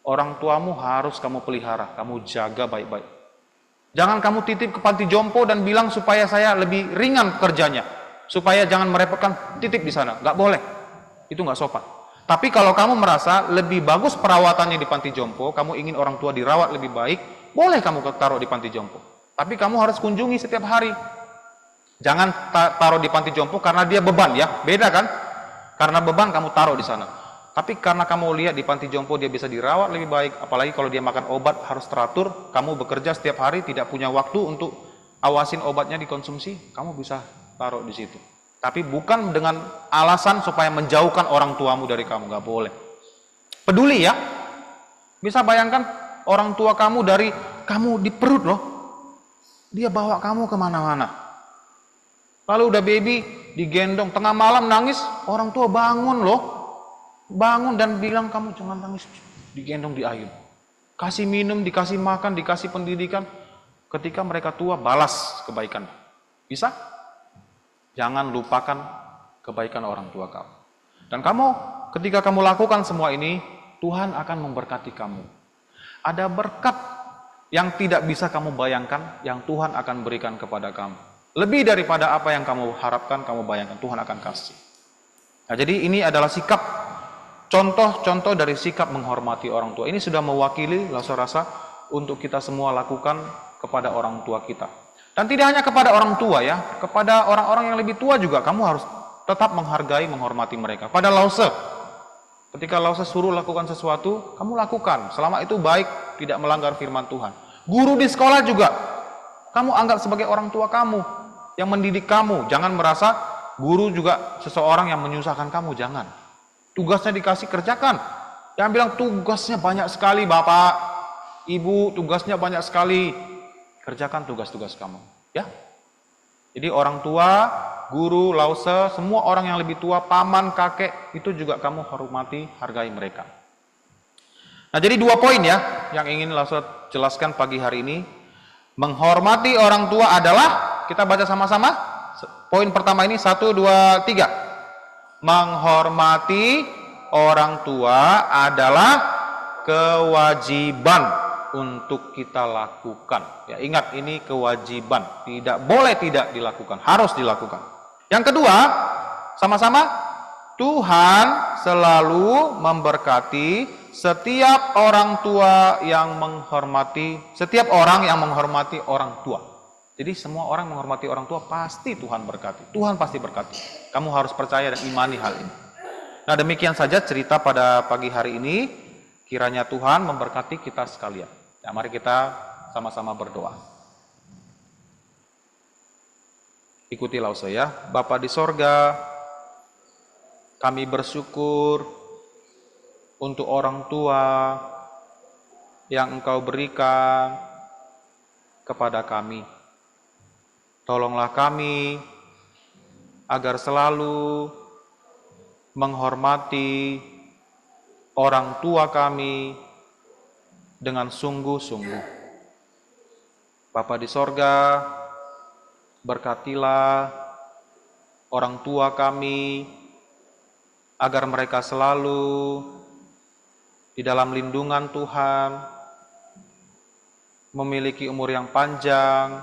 Orang tuamu harus kamu pelihara, kamu jaga baik-baik. Jangan kamu titip ke panti jompo dan bilang supaya saya lebih ringan kerjanya, supaya jangan merepotkan, titip di sana. Nggak boleh, itu nggak sopan. Tapi kalau kamu merasa lebih bagus perawatannya di panti jompo, kamu ingin orang tua dirawat lebih baik, boleh kamu taruh di panti jompo. Tapi kamu harus kunjungi setiap hari. Jangan taruh di panti jompo karena dia beban ya, beda kan? Karena beban kamu taruh di sana. Tapi karena kamu lihat di panti jompo dia bisa dirawat lebih baik, apalagi kalau dia makan obat harus teratur, kamu bekerja setiap hari tidak punya waktu untuk awasin obatnya dikonsumsi, kamu bisa taruh di situ. Tapi bukan dengan alasan supaya menjauhkan orang tuamu dari kamu, nggak boleh. Peduli ya. Bisa bayangkan orang tua kamu dari kamu di perut loh, dia bawa kamu kemana-mana. Lalu udah baby digendong tengah malam nangis, orang tua bangun loh, bangun dan bilang kamu jangan nangis, digendong diayun, kasih minum, dikasih makan, dikasih pendidikan. Ketika mereka tua balas kebaikan. Bisa? Jangan lupakan kebaikan orang tua kamu. Dan kamu ketika kamu lakukan semua ini, Tuhan akan memberkati kamu. Ada berkat yang tidak bisa kamu bayangkan yang Tuhan akan berikan kepada kamu. Lebih daripada apa yang kamu harapkan, kamu bayangkan, Tuhan akan kasih. Nah, jadi ini adalah sikap, contoh-contoh dari sikap menghormati orang tua. Ini sudah mewakili, saya rasa, untuk kita semua lakukan kepada orang tua kita. Dan tidak hanya kepada orang tua ya, kepada orang-orang yang lebih tua juga, kamu harus tetap menghargai, menghormati mereka. Pada Lause, ketika Lause suruh lakukan sesuatu, kamu lakukan. Selama itu baik, tidak melanggar firman Tuhan. Guru di sekolah juga, kamu anggap sebagai orang tua kamu, yang mendidik kamu. Jangan merasa guru juga seseorang yang menyusahkan kamu, jangan. Tugasnya dikasih, kerjakan. Jangan bilang tugasnya banyak sekali Bapak, Ibu, tugasnya banyak sekali. Kerjakan tugas-tugas kamu, ya. Jadi orang tua, guru, Lause, semua orang yang lebih tua, paman, kakek, itu juga kamu hormati, hargai mereka. Nah, jadi 2 poin ya yang ingin Lause jelaskan pagi hari ini. Menghormati orang tua adalah, kita baca sama-sama. Poin pertama ini 1, 2, 3. Menghormati orang tua adalah kewajiban untuk kita lakukan. Ya, ingat ini kewajiban, tidak boleh tidak dilakukan, harus dilakukan. Yang kedua, sama-sama, Tuhan selalu memberkati setiap orang tua yang menghormati, setiap orang yang menghormati orang tua. Jadi semua orang menghormati orang tua pasti Tuhan berkati. Tuhan pasti berkati. Kamu harus percaya dan imani hal ini. Nah, demikian saja cerita pada pagi hari ini. Kiranya Tuhan memberkati kita sekalian. Ya, mari kita sama-sama berdoa. Ikuti lause ya. Bapa di sorga, kami bersyukur untuk orang tua yang Engkau berikan kepada kami. Tolonglah kami agar selalu menghormati orang tua kami dengan sungguh-sungguh. Bapa di sorga, berkatilah orang tua kami agar mereka selalu di dalam lindungan Tuhan, memiliki umur yang panjang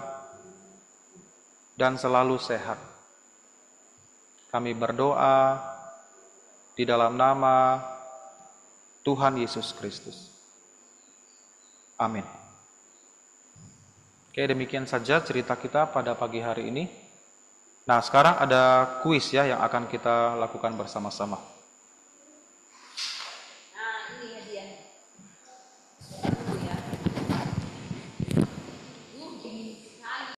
dan selalu sehat. Kami berdoa di dalam nama Tuhan Yesus Kristus. Amin. Oke, demikian saja cerita kita pada pagi hari ini. Nah, sekarang ada kuis ya yang akan kita lakukan bersama-sama. Nah, ini hadiah.